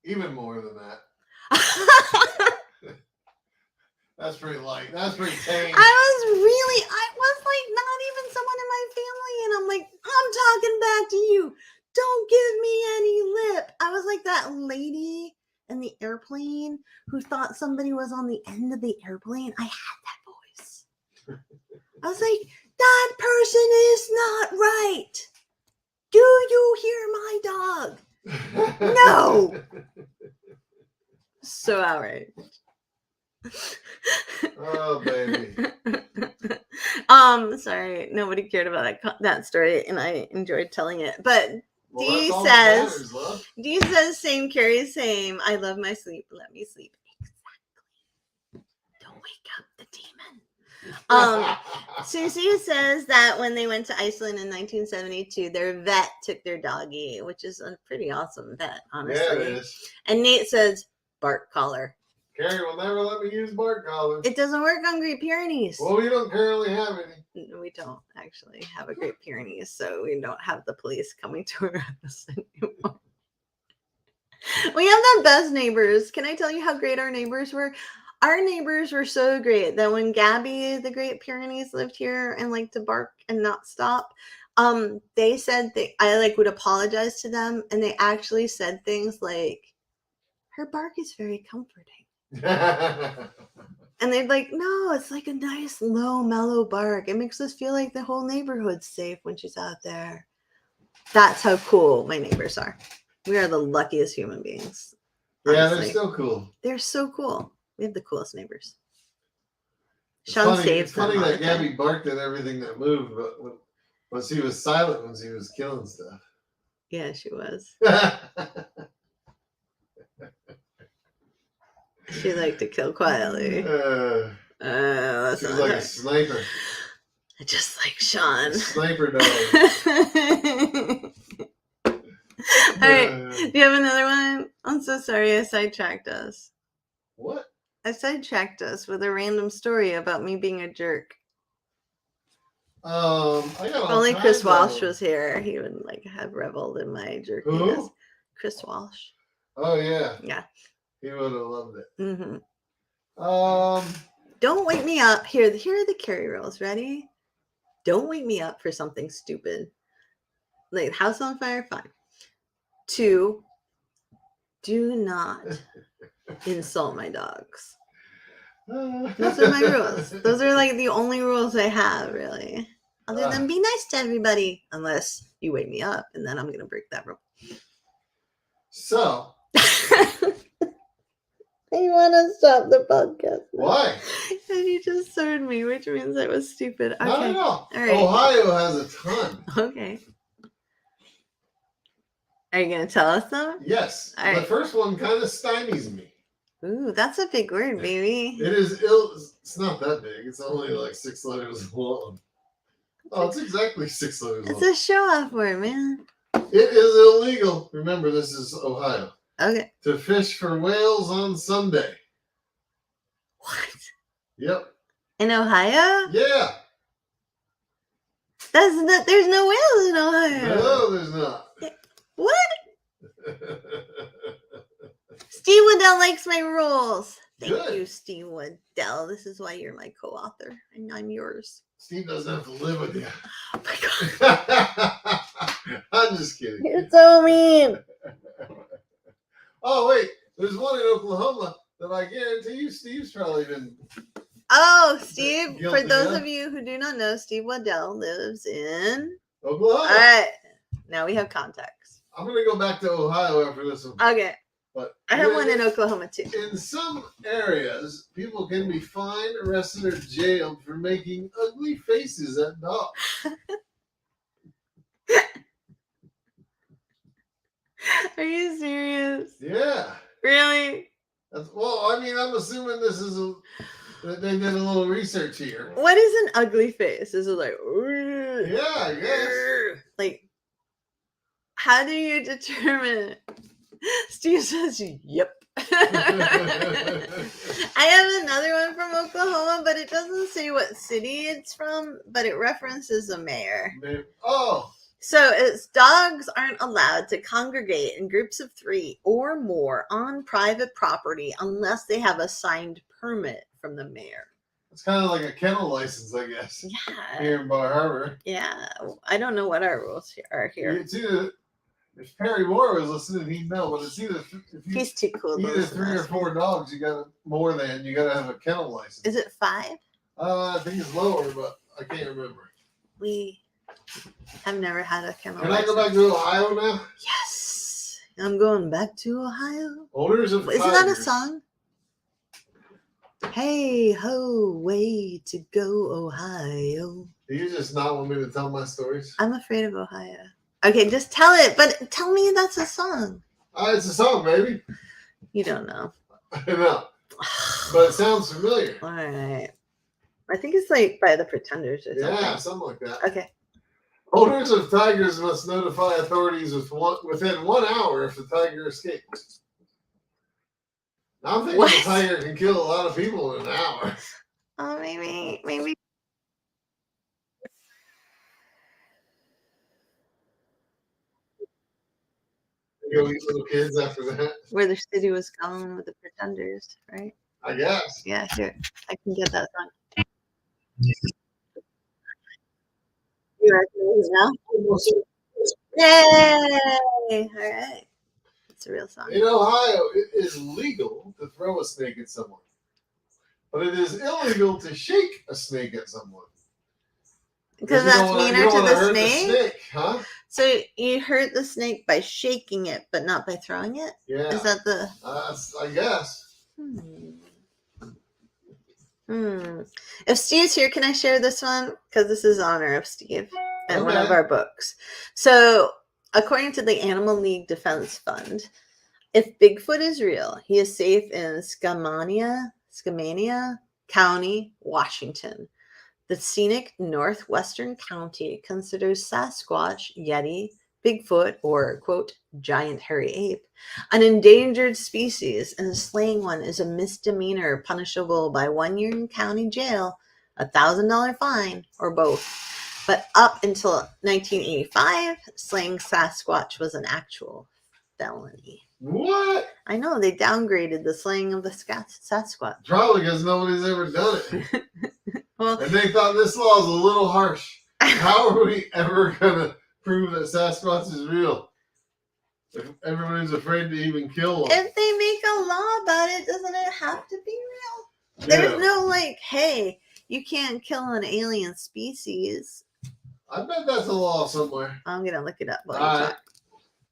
[SPEAKER 2] Even more than that. That's pretty light. That's pretty tame.
[SPEAKER 1] I was like not even someone in my family, and I'm like, "I'm talking back to you. Don't give me any lip." I was like that lady in the airplane who thought somebody was on the end of the airplane. I had that voice. I was like, "That person is not right. Do you hear my dog?" No. So outraged.
[SPEAKER 2] Oh, baby.
[SPEAKER 1] Sorry, nobody cared about that story, and I enjoyed telling it. But
[SPEAKER 2] Well,
[SPEAKER 1] Dee
[SPEAKER 2] that's all that matters,
[SPEAKER 1] says,
[SPEAKER 2] love.
[SPEAKER 1] Dee says, "Same, Carrie, same. I love my sleep. Let me sleep." Exactly. Don't wake up the demon. Susie says that when they went to Iceland in 1972, their vet took their doggy, which is a pretty awesome vet, honestly.
[SPEAKER 2] Yeah, it is.
[SPEAKER 1] And Nate says, "Bark collar."
[SPEAKER 2] Carrie will never let me use bark collar.
[SPEAKER 1] It doesn't work on Great Pyrenees.
[SPEAKER 2] Well, we don't currently have any.
[SPEAKER 1] We don't actually have a Great Pyrenees, so we don't have the police coming to us anymore. We have the best neighbors. Can I tell you how great our neighbors were? Our neighbors were so great that when Gabby, the Great Pyrenees, lived here and liked to bark and not stop, they said I would apologize to them, and they actually said things like, "Her bark is very comforting." And they'd like, "No, it's like a nice, low, mellow bark. It makes us feel like the whole neighborhood's safe when she's out there." That's how cool my neighbors are. We are the luckiest human beings.
[SPEAKER 2] Yeah,
[SPEAKER 1] honestly.
[SPEAKER 2] they're still cool.
[SPEAKER 1] They're so cool. We have the coolest neighbors.
[SPEAKER 2] It's
[SPEAKER 1] Sean
[SPEAKER 2] funny,
[SPEAKER 1] saves
[SPEAKER 2] it's funny
[SPEAKER 1] them all
[SPEAKER 2] that
[SPEAKER 1] the time.
[SPEAKER 2] Gabby barked at everything that moved, but she was silent when she was killing stuff.
[SPEAKER 1] Yeah, she was. She liked to kill quietly. That's
[SPEAKER 2] She was
[SPEAKER 1] not
[SPEAKER 2] like
[SPEAKER 1] her.
[SPEAKER 2] a sniper.
[SPEAKER 1] Just like Sean.
[SPEAKER 2] Sniper dog.
[SPEAKER 1] All right. Do you have another one? I'm so sorry I sidetracked us.
[SPEAKER 2] What?
[SPEAKER 1] I sidetracked us with a random story about me being a jerk.
[SPEAKER 2] I got
[SPEAKER 1] If only Chris Walsh was here, he would have reveled in my jerkiness.
[SPEAKER 2] Who?
[SPEAKER 1] Chris Walsh.
[SPEAKER 2] Oh yeah.
[SPEAKER 1] Yeah.
[SPEAKER 2] He would have loved it.
[SPEAKER 1] Mm-hmm.
[SPEAKER 2] Don't
[SPEAKER 1] wake me up. Here are the Carrie rules. Ready? Don't wake me up for something stupid. Like house on fire, fine. 2, do not insult my dogs. Those are my rules. Those are like the only rules I have, really. Other than be nice to everybody, unless you wake me up, and then I'm going to break that rule.
[SPEAKER 2] So.
[SPEAKER 1] You want to stop the podcast?
[SPEAKER 2] Why?
[SPEAKER 1] Because you just sued me, which means it was stupid. Okay.
[SPEAKER 2] Not at all.
[SPEAKER 1] All right.
[SPEAKER 2] Ohio has a ton.
[SPEAKER 1] Okay. Are you going to tell us them?
[SPEAKER 2] Yes.
[SPEAKER 1] All
[SPEAKER 2] the
[SPEAKER 1] right.
[SPEAKER 2] first one kind of stymies me.
[SPEAKER 1] Ooh, that's a big word, baby.
[SPEAKER 2] It is ill. It's not that big. It's only like 6 letters long. Oh, it's exactly 6 letters long.
[SPEAKER 1] It's a show-off word, man.
[SPEAKER 2] It is illegal. Remember, this is Ohio.
[SPEAKER 1] Okay.
[SPEAKER 2] To fish for whales on Sunday.
[SPEAKER 1] What?
[SPEAKER 2] Yep.
[SPEAKER 1] In Ohio?
[SPEAKER 2] Yeah.
[SPEAKER 1] There's no whales in Ohio.
[SPEAKER 2] No, there's not.
[SPEAKER 1] What? Steve Waddell likes my rules. Thank
[SPEAKER 2] Good.
[SPEAKER 1] you, Steve Waddell. This is why you're my co-author, and I'm yours.
[SPEAKER 2] Steve doesn't have to live with you.
[SPEAKER 1] Oh my god.
[SPEAKER 2] I'm just kidding.
[SPEAKER 1] You're so mean.
[SPEAKER 2] Oh, wait. There's one in Oklahoma that I guarantee you Steve's probably been.
[SPEAKER 1] Oh, Steve,
[SPEAKER 2] Guilty,
[SPEAKER 1] for those
[SPEAKER 2] huh?
[SPEAKER 1] of you who do not know, Steve Waddell lives in...
[SPEAKER 2] Oklahoma.
[SPEAKER 1] All right. Now we have context.
[SPEAKER 2] I'm going to go back to Ohio after this one.
[SPEAKER 1] Okay.
[SPEAKER 2] But
[SPEAKER 1] I have one in Oklahoma, too.
[SPEAKER 2] In some areas, people can be fined, arrested, or jailed for making ugly faces at dogs.
[SPEAKER 1] Are you serious?
[SPEAKER 2] Yeah.
[SPEAKER 1] Really?
[SPEAKER 2] Well, I mean, I'm assuming this is that they did a little research here.
[SPEAKER 1] What is an ugly face? Is it like...
[SPEAKER 2] Yeah, I guess.
[SPEAKER 1] Like, how do you determine... Steve says, yep. I have another one from Oklahoma, but it doesn't say what city it's from, but it references a mayor.
[SPEAKER 2] Oh.
[SPEAKER 1] So it's dogs aren't allowed to congregate in groups of 3 or more on private property unless they have a signed permit from the mayor.
[SPEAKER 2] It's kind of like a kennel license, I guess.
[SPEAKER 1] Yeah.
[SPEAKER 2] Here in Bar Harbor.
[SPEAKER 1] Yeah. I don't know what our rules are here.
[SPEAKER 2] It's either, if Perry Moore was listening, he'd know, but it's either
[SPEAKER 1] He's too cool.
[SPEAKER 2] either 3 or 4 dogs, you got to have a kennel license.
[SPEAKER 1] Is it 5?
[SPEAKER 2] I think it's lower, but I can't remember.
[SPEAKER 1] We have never had a kennel
[SPEAKER 2] Can
[SPEAKER 1] license.
[SPEAKER 2] I go back to Ohio now?
[SPEAKER 1] Yes. I'm going back to Ohio.
[SPEAKER 2] Owners of
[SPEAKER 1] Isn't that a
[SPEAKER 2] tigers.
[SPEAKER 1] song? Hey ho, way to go, Ohio.
[SPEAKER 2] Do you just not want me to tell my stories?
[SPEAKER 1] I'm afraid of Ohio. Okay, just tell it, but tell me that's a song.
[SPEAKER 2] It's a song, baby.
[SPEAKER 1] You don't know.
[SPEAKER 2] I know. But it sounds familiar.
[SPEAKER 1] All right. I think it's like by the Pretenders or something.
[SPEAKER 2] Yeah, something like that.
[SPEAKER 1] Okay.
[SPEAKER 2] Owners of tigers must notify authorities within 1 hour if the tiger escapes. Now, I'm thinking
[SPEAKER 1] What?
[SPEAKER 2] the tiger can kill a lot of people in an hour.
[SPEAKER 1] Oh, maybe.
[SPEAKER 2] Go eat little kids after that,
[SPEAKER 1] Where the city was going with the Pretenders, right?
[SPEAKER 2] I guess.
[SPEAKER 1] Yeah, here. I can get that song. You recognize now? Yay! All right. It's a real song.
[SPEAKER 2] In Ohio, it is legal to throw a snake at someone, but it is illegal to shake a snake at someone.
[SPEAKER 1] Because
[SPEAKER 2] you don't
[SPEAKER 1] that's
[SPEAKER 2] wanna-
[SPEAKER 1] meaner
[SPEAKER 2] you don't
[SPEAKER 1] to
[SPEAKER 2] wanna
[SPEAKER 1] the
[SPEAKER 2] hurt
[SPEAKER 1] snake?
[SPEAKER 2] huh?
[SPEAKER 1] So you hurt the snake by shaking it, but not by throwing it?
[SPEAKER 2] Yeah.
[SPEAKER 1] Is that the...
[SPEAKER 2] I guess.
[SPEAKER 1] If Steve's here, can I share this one? Because this is honor of Steve and one of
[SPEAKER 2] Okay.
[SPEAKER 1] our books. So, according to the Animal League Defense Fund, if Bigfoot is real, he is safe in Skamania County, Washington. The scenic northwestern county considers Sasquatch, Yeti, Bigfoot, or, quote, giant hairy ape, an endangered species, and slaying one is a misdemeanor punishable by 1 year in county jail, $1,000 fine, or both. But up until 1985, slaying Sasquatch was an actual felony.
[SPEAKER 2] What?
[SPEAKER 1] I know, they downgraded the slaying of the Sasquatch.
[SPEAKER 2] Probably because nobody's ever done it.
[SPEAKER 1] Well,
[SPEAKER 2] And they thought this law is a little harsh. How are we ever going to prove that Sasquatch is real? If everybody's afraid to even kill one.
[SPEAKER 1] If they make a law about it, doesn't it have to be real? There's no like, hey, you can't kill an alien species.
[SPEAKER 2] I bet that's a law somewhere.
[SPEAKER 1] I'm gonna look it up while
[SPEAKER 2] All
[SPEAKER 1] you
[SPEAKER 2] right.
[SPEAKER 1] talk.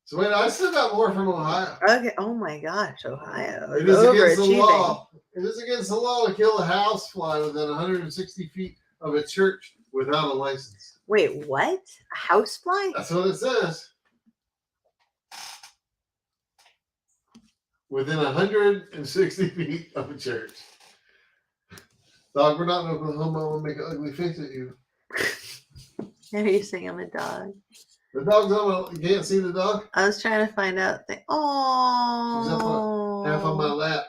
[SPEAKER 2] So wait, I still got more from Ohio.
[SPEAKER 1] Okay. Oh my gosh, Ohio.
[SPEAKER 2] It is against the
[SPEAKER 1] Overachieving.
[SPEAKER 2] law. It is against the law to kill a housefly within 160 feet of a church without a license.
[SPEAKER 1] Wait, what? A housefly?
[SPEAKER 2] That's what it says. Within 160 feet of a church. Dog, we're not in Oklahoma. I want to make an ugly face at you.
[SPEAKER 1] Are you saying I'm a dog?
[SPEAKER 2] The dog's on. You can't see the dog?
[SPEAKER 1] I was trying to find out. Oh,
[SPEAKER 2] She's up half on my lap.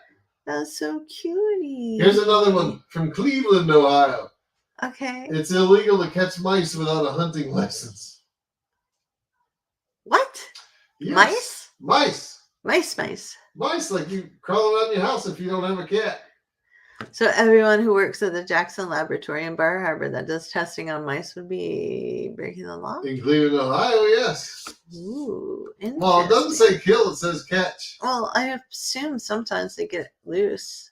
[SPEAKER 1] that's so cutie.
[SPEAKER 2] Here's another one from Cleveland, Ohio.
[SPEAKER 1] Okay.
[SPEAKER 2] It's illegal to catch mice without a hunting license.
[SPEAKER 1] What?
[SPEAKER 2] Yes.
[SPEAKER 1] Mice?
[SPEAKER 2] Mice. Mice, like you crawl around your house if you don't have a cat.
[SPEAKER 1] So everyone who works at the Jackson Laboratory in Bar Harbor that does testing on mice would be breaking the law?
[SPEAKER 2] In Cleveland, Ohio, yes.
[SPEAKER 1] Ooh,
[SPEAKER 2] Well, it doesn't say kill, it says catch.
[SPEAKER 1] Well, I assume sometimes they get loose.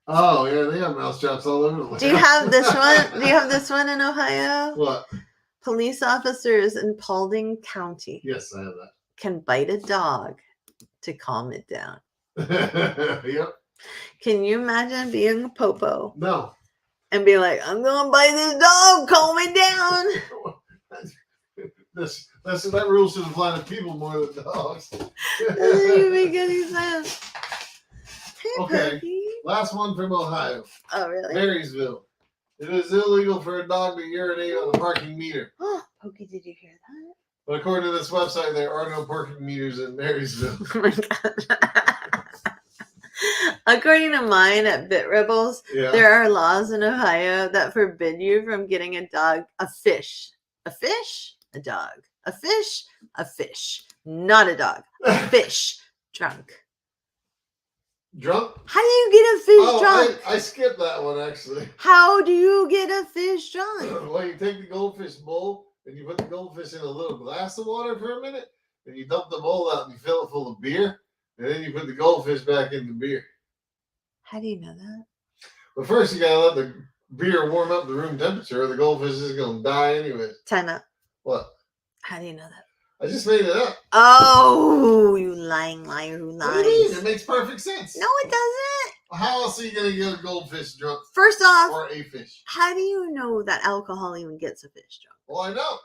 [SPEAKER 2] Oh, yeah, they have mouse traps all over the place.
[SPEAKER 1] Do you have this one? Do you have this one in Ohio?
[SPEAKER 2] What?
[SPEAKER 1] Police officers in Paulding County
[SPEAKER 2] Yes, I have
[SPEAKER 1] can bite a dog to calm it down.
[SPEAKER 2] that. Yep.
[SPEAKER 1] Can you imagine being a popo
[SPEAKER 2] No.
[SPEAKER 1] and be like, I'm gonna bite this dog, calm it down?
[SPEAKER 2] That rule should apply to people more than dogs.
[SPEAKER 1] Doesn't even make any sense. Hey,
[SPEAKER 2] Okay.
[SPEAKER 1] Pokey.
[SPEAKER 2] Last one from Ohio.
[SPEAKER 1] Oh, really?
[SPEAKER 2] Marysville. It is illegal for a dog to urinate on a parking meter.
[SPEAKER 1] Oh, Pokey, did you hear that?
[SPEAKER 2] But according to this website, there are no parking meters in Marysville.
[SPEAKER 1] Oh my god. According to mine at Bit Rebels,
[SPEAKER 2] Yeah.
[SPEAKER 1] there are laws in Ohio that forbid you from getting a dog, a fish, a dog, a fish, not a dog, a fish, drunk.
[SPEAKER 2] Drunk?
[SPEAKER 1] How do you get a fish drunk?
[SPEAKER 2] I skipped that one actually.
[SPEAKER 1] How do you get a fish drunk?
[SPEAKER 2] Well, you take the goldfish bowl and you put the goldfish in a little glass of water for a minute, and you dump the bowl out and you fill it full of beer, and then you put the goldfish back in the beer.
[SPEAKER 1] How do you know that?
[SPEAKER 2] But first, you gotta let the beer warm up to room temperature, or the goldfish is gonna die anyway.
[SPEAKER 1] Time out.
[SPEAKER 2] What?
[SPEAKER 1] How do you know that?
[SPEAKER 2] I just made it up.
[SPEAKER 1] Oh, you lying liar who lies.
[SPEAKER 2] What do you mean? It makes perfect sense.
[SPEAKER 1] No, it doesn't.
[SPEAKER 2] How else are you gonna get a goldfish drunk
[SPEAKER 1] First off,
[SPEAKER 2] or a fish?
[SPEAKER 1] how do you know that alcohol even gets a fish drunk?
[SPEAKER 2] Well, I know.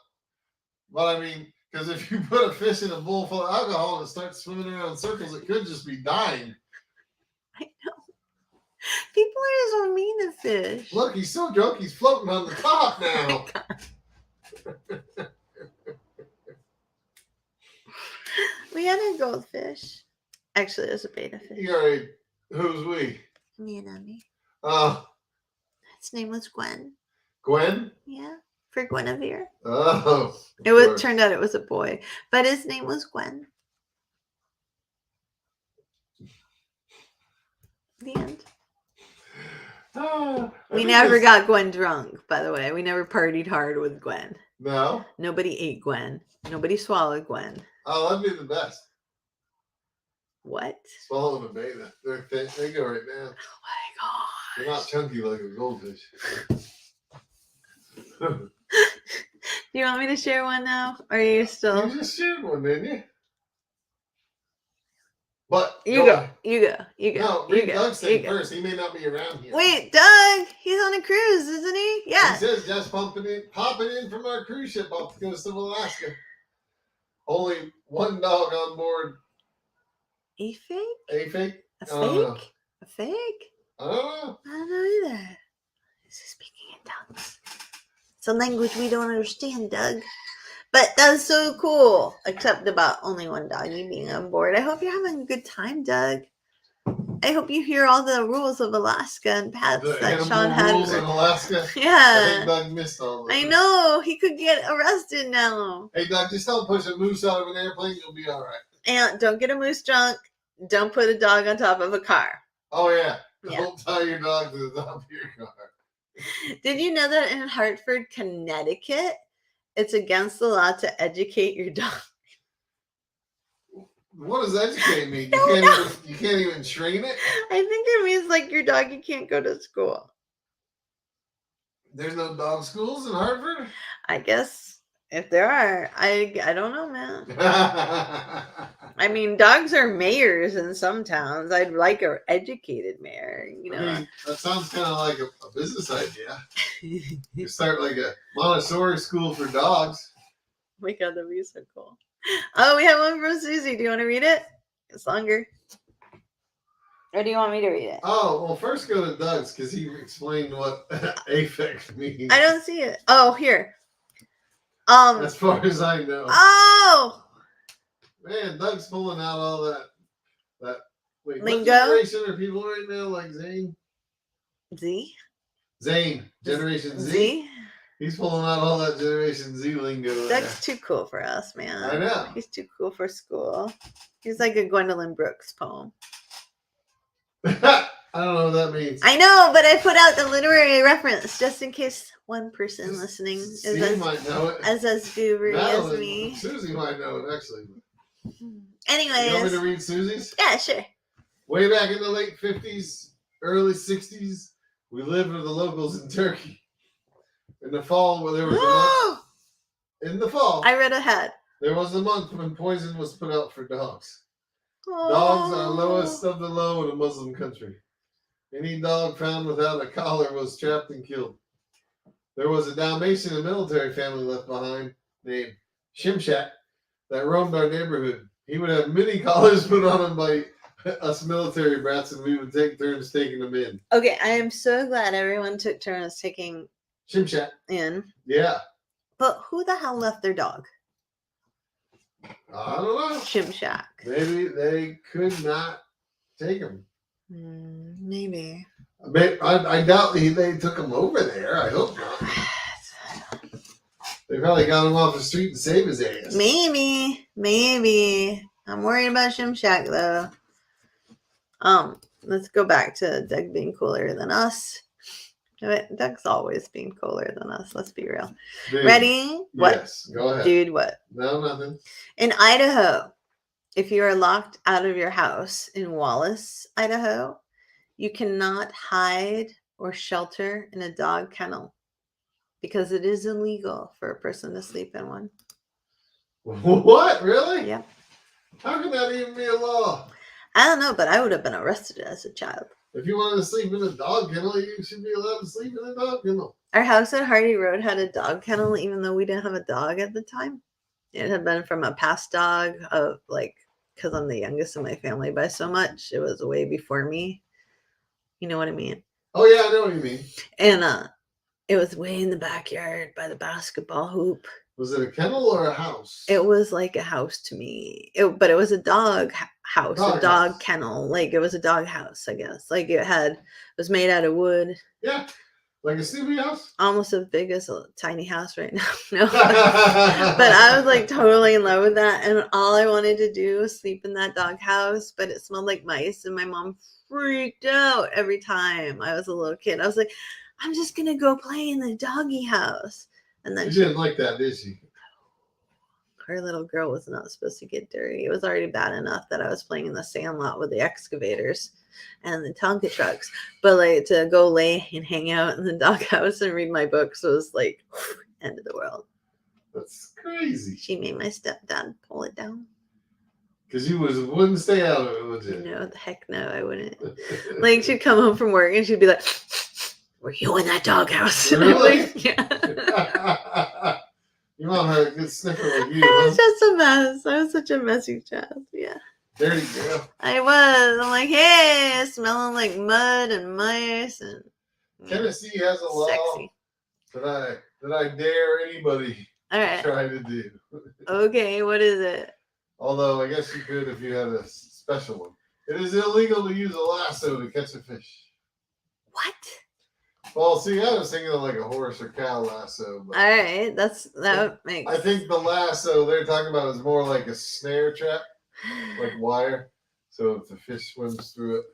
[SPEAKER 2] But I mean, because if you put a fish in a bowl full of alcohol and it starts swimming around in circles, it could just be dying.
[SPEAKER 1] I know. People are so mean to fish.
[SPEAKER 2] Look, he's so drunk, he's floating on the top now.
[SPEAKER 1] We had a goldfish. Actually, it was a beta fish.
[SPEAKER 2] You already, who's we?
[SPEAKER 1] Me and Emmy.
[SPEAKER 2] Its
[SPEAKER 1] Its name was Gwen.
[SPEAKER 2] Gwen?
[SPEAKER 1] Yeah, for Guinevere.
[SPEAKER 2] Oh.
[SPEAKER 1] It turned out it was a boy, but his name was Gwen. The end. We never got Gwen drunk, by the way. We never partied hard with Gwen.
[SPEAKER 2] No?
[SPEAKER 1] Nobody ate Gwen. Nobody swallowed Gwen.
[SPEAKER 2] Oh, that'd be the best.
[SPEAKER 1] What?
[SPEAKER 2] Swallow them a beta. They're thick. They go right now.
[SPEAKER 1] Oh my god.
[SPEAKER 2] They're not chunky like a goldfish.
[SPEAKER 1] Do you want me to share one now? Or are you still?
[SPEAKER 2] You just shared one, didn't you? But
[SPEAKER 1] You go.
[SPEAKER 2] No, read Doug's thing first. He may not be around here.
[SPEAKER 1] Wait, Doug, he's on a cruise, isn't he? Yeah.
[SPEAKER 2] He says just popping in from our cruise ship off the coast of Alaska. Only one dog on board.
[SPEAKER 1] A fake?
[SPEAKER 2] A fake?
[SPEAKER 1] A
[SPEAKER 2] I don't know.
[SPEAKER 1] fake? A fake?
[SPEAKER 2] I don't know.
[SPEAKER 1] I don't know either. Is he speaking in tongues? It's a language we don't understand, Doug. But that's so cool. Except about only one doggy being on board. I hope you're having a good time, Doug. I hope you hear all the rules of Alaska and pets
[SPEAKER 2] The
[SPEAKER 1] that
[SPEAKER 2] animal
[SPEAKER 1] Sean had.
[SPEAKER 2] rules in Alaska. I
[SPEAKER 1] Yeah.
[SPEAKER 2] think Doug missed all of
[SPEAKER 1] I
[SPEAKER 2] them.
[SPEAKER 1] know. He could get arrested now.
[SPEAKER 2] Hey, Doug, just don't push a moose out of an airplane. You'll be all right.
[SPEAKER 1] And don't get a moose drunk. Don't put a dog on top of a car.
[SPEAKER 2] Oh, yeah.
[SPEAKER 1] Yeah.
[SPEAKER 2] Don't tie your dog to the top of your car.
[SPEAKER 1] Did you know that in Hartford, Connecticut, it's against the law to educate your dog?
[SPEAKER 2] What does educate mean? You can't even train it?
[SPEAKER 1] I think it means like your doggy can't go to school.
[SPEAKER 2] There's no dog schools in Hartford?
[SPEAKER 1] I guess if there are, I don't know, man. I mean, dogs are mayors in some towns. I'd like an educated mayor, you know.
[SPEAKER 2] I mean, that sounds kind of like a business idea. You start like a Montessori school for dogs.
[SPEAKER 1] Oh my God, that'd be so cool. Oh, we have one from Susie. Do you want to read it? It's longer. Or do you want me to read it?
[SPEAKER 2] Oh, well, first go to Doug's because he explained what affect means.
[SPEAKER 1] I don't see it. Oh, here.
[SPEAKER 2] As far as I know.
[SPEAKER 1] Oh!
[SPEAKER 2] Man, Doug's pulling out all that wait,
[SPEAKER 1] lingo?
[SPEAKER 2] What generation are people right now? Like Zane? Zane. Generation Z? He's pulling out all that Generation Z lingo.
[SPEAKER 1] Doug's too cool for us, man.
[SPEAKER 2] I know.
[SPEAKER 1] He's too cool for school. He's like a Gwendolyn Brooks poem.
[SPEAKER 2] I don't know what that means.
[SPEAKER 1] I know, but I put out the literary reference just in case one person listening is
[SPEAKER 2] might know it.
[SPEAKER 1] as guru as me.
[SPEAKER 2] Susie might know it, actually.
[SPEAKER 1] Anyways.
[SPEAKER 2] You want me to read Susie's?
[SPEAKER 1] Yeah, sure.
[SPEAKER 2] Way back in the late 50s, early 60s, we lived with the locals in Turkey. In the fall, where there was a month. In the fall.
[SPEAKER 1] I read ahead.
[SPEAKER 2] There was a month when poison was put out for dogs.
[SPEAKER 1] Oh.
[SPEAKER 2] Dogs are lowest of the low in a Muslim country. Any dog found without a collar was trapped and killed. There was a Dalmatian military family left behind named Shimshak that roamed our neighborhood. He would have many collars put on him by us military brats, and we would take turns taking them in.
[SPEAKER 1] Okay, I am so glad everyone took turns taking
[SPEAKER 2] Shimshak
[SPEAKER 1] in.
[SPEAKER 2] Yeah.
[SPEAKER 1] But who the hell left their dog?
[SPEAKER 2] I don't know.
[SPEAKER 1] Shimshak.
[SPEAKER 2] Maybe they could not take him.
[SPEAKER 1] Maybe.
[SPEAKER 2] I doubt they took him over there. I hope not. They probably got him off the street to save his ass.
[SPEAKER 1] Maybe. I'm worried about Shimshak though. Let's go back to Doug being cooler than us. Doug's always been cooler than us. Let's be real.
[SPEAKER 2] Dude,
[SPEAKER 1] Ready? What?
[SPEAKER 2] Yes, go ahead.
[SPEAKER 1] Dude, what?
[SPEAKER 2] No, nothing.
[SPEAKER 1] In Idaho, if you are locked out of your house in Wallace, Idaho, you cannot hide or shelter in a dog kennel because it is illegal for a person to sleep in one.
[SPEAKER 2] What? Really?
[SPEAKER 1] Yep.
[SPEAKER 2] How can that even be a law?
[SPEAKER 1] I don't know, but I would have been arrested as a child.
[SPEAKER 2] If you wanted to sleep in a dog kennel, you should be allowed to sleep in a dog kennel.
[SPEAKER 1] Our house at Hardy Road had a dog kennel, even though we didn't have a dog at the time. It had been from a past dog of because I'm the youngest in my family by so much. It was way before me. You know what I mean?
[SPEAKER 2] Oh yeah, I know what you mean.
[SPEAKER 1] And it was way in the backyard by the basketball hoop.
[SPEAKER 2] Was it a kennel or a house?
[SPEAKER 1] It was like a house to me. But it was a dog house, a dog kennel. Like it was a dog house, I guess. Like it was made out of wood.
[SPEAKER 2] Yeah. Like a Snoopy house?
[SPEAKER 1] Almost as big as a tiny house right now. No. But I was like totally in love with that. And all I wanted to do was sleep in that dog house. But it smelled like mice. And my mom freaked out every time I was a little kid. I was like, I'm just going to go play in the doggy house. And then
[SPEAKER 2] she didn't like that, did she?
[SPEAKER 1] Her little girl was not supposed to get dirty. It was already bad enough that I was playing in the sandlot with the excavators and the Tonka trucks. But like to go lay and hang out in the doghouse and read my books was like end of the world.
[SPEAKER 2] That's crazy.
[SPEAKER 1] She made my stepdad pull it down.
[SPEAKER 2] Because you wouldn't stay out of it, would you?
[SPEAKER 1] No, the heck no, I wouldn't. Like she'd come home from work and she'd be like, were you in that doghouse?
[SPEAKER 2] Really?
[SPEAKER 1] Like, yeah.
[SPEAKER 2] Your mom had a good sniffer like you.
[SPEAKER 1] I was just a mess. I was such a messy child. Yeah.
[SPEAKER 2] Dirty girl.
[SPEAKER 1] I was. I'm like, hey, smelling like mud and mice and
[SPEAKER 2] Tennessee has a law
[SPEAKER 1] sexy.
[SPEAKER 2] that I dare anybody try to do.
[SPEAKER 1] Okay, what is it?
[SPEAKER 2] Although I guess you could if you had a special one. It is illegal to use a lasso to catch a fish.
[SPEAKER 1] What?
[SPEAKER 2] Well, see, I was thinking of like a horse or cow lasso. But
[SPEAKER 1] all right, that makes.
[SPEAKER 2] I think the lasso they're talking about is more like a snare trap, like wire. So if the fish swims through it,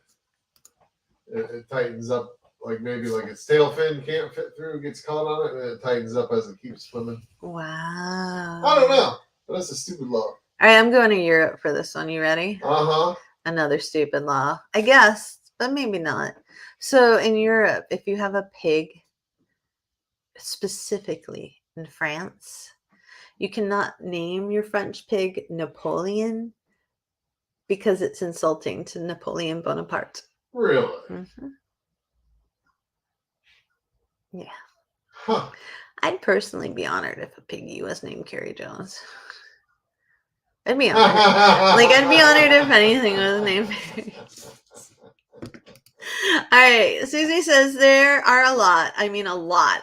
[SPEAKER 2] it tightens up. Like maybe like its tail fin can't fit through, gets caught on it, and it tightens up as it keeps swimming.
[SPEAKER 1] Wow.
[SPEAKER 2] I don't know, but that's a stupid law.
[SPEAKER 1] All right, I'm going to Europe for this one. You ready?
[SPEAKER 2] Uh-huh.
[SPEAKER 1] Another stupid law, I guess, but maybe not. So in Europe, if you have a pig, specifically in France, you cannot name your French pig Napoleon because it's insulting to Napoleon Bonaparte.
[SPEAKER 2] Really?
[SPEAKER 1] Mm-hmm. Yeah.
[SPEAKER 2] Huh.
[SPEAKER 1] I'd personally be honored if a piggy was named Carrie Jones. I'd be honored. I'd be honored if anything was named Carrie. All right, Susie says there are a lot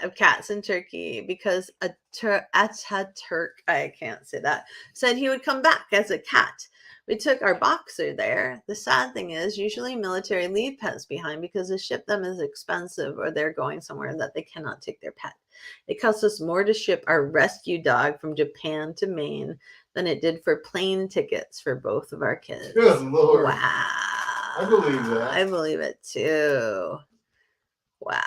[SPEAKER 1] of cats in Turkey because Ataturk, I can't say that, said he would come back as a cat. We took our boxer there. The sad thing is, usually military leave pets behind because to ship them is expensive or they're going somewhere that they cannot take their pet. It costs us more to ship our rescue dog from Japan to Maine than it did for plane tickets for both of our kids.
[SPEAKER 2] Good Lord.
[SPEAKER 1] Wow.
[SPEAKER 2] I believe that.
[SPEAKER 1] I believe it too. Wow.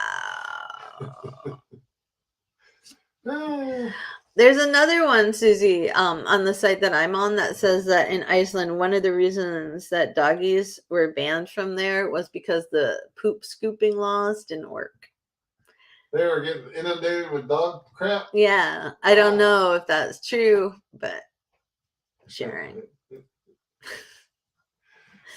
[SPEAKER 1] There's another one, Susie, on the site that I'm on that says that in Iceland, one of the reasons that doggies were banned from there was because the poop scooping laws didn't work.
[SPEAKER 2] They were getting inundated with dog crap?
[SPEAKER 1] Yeah. I don't know if that's true, but sharing.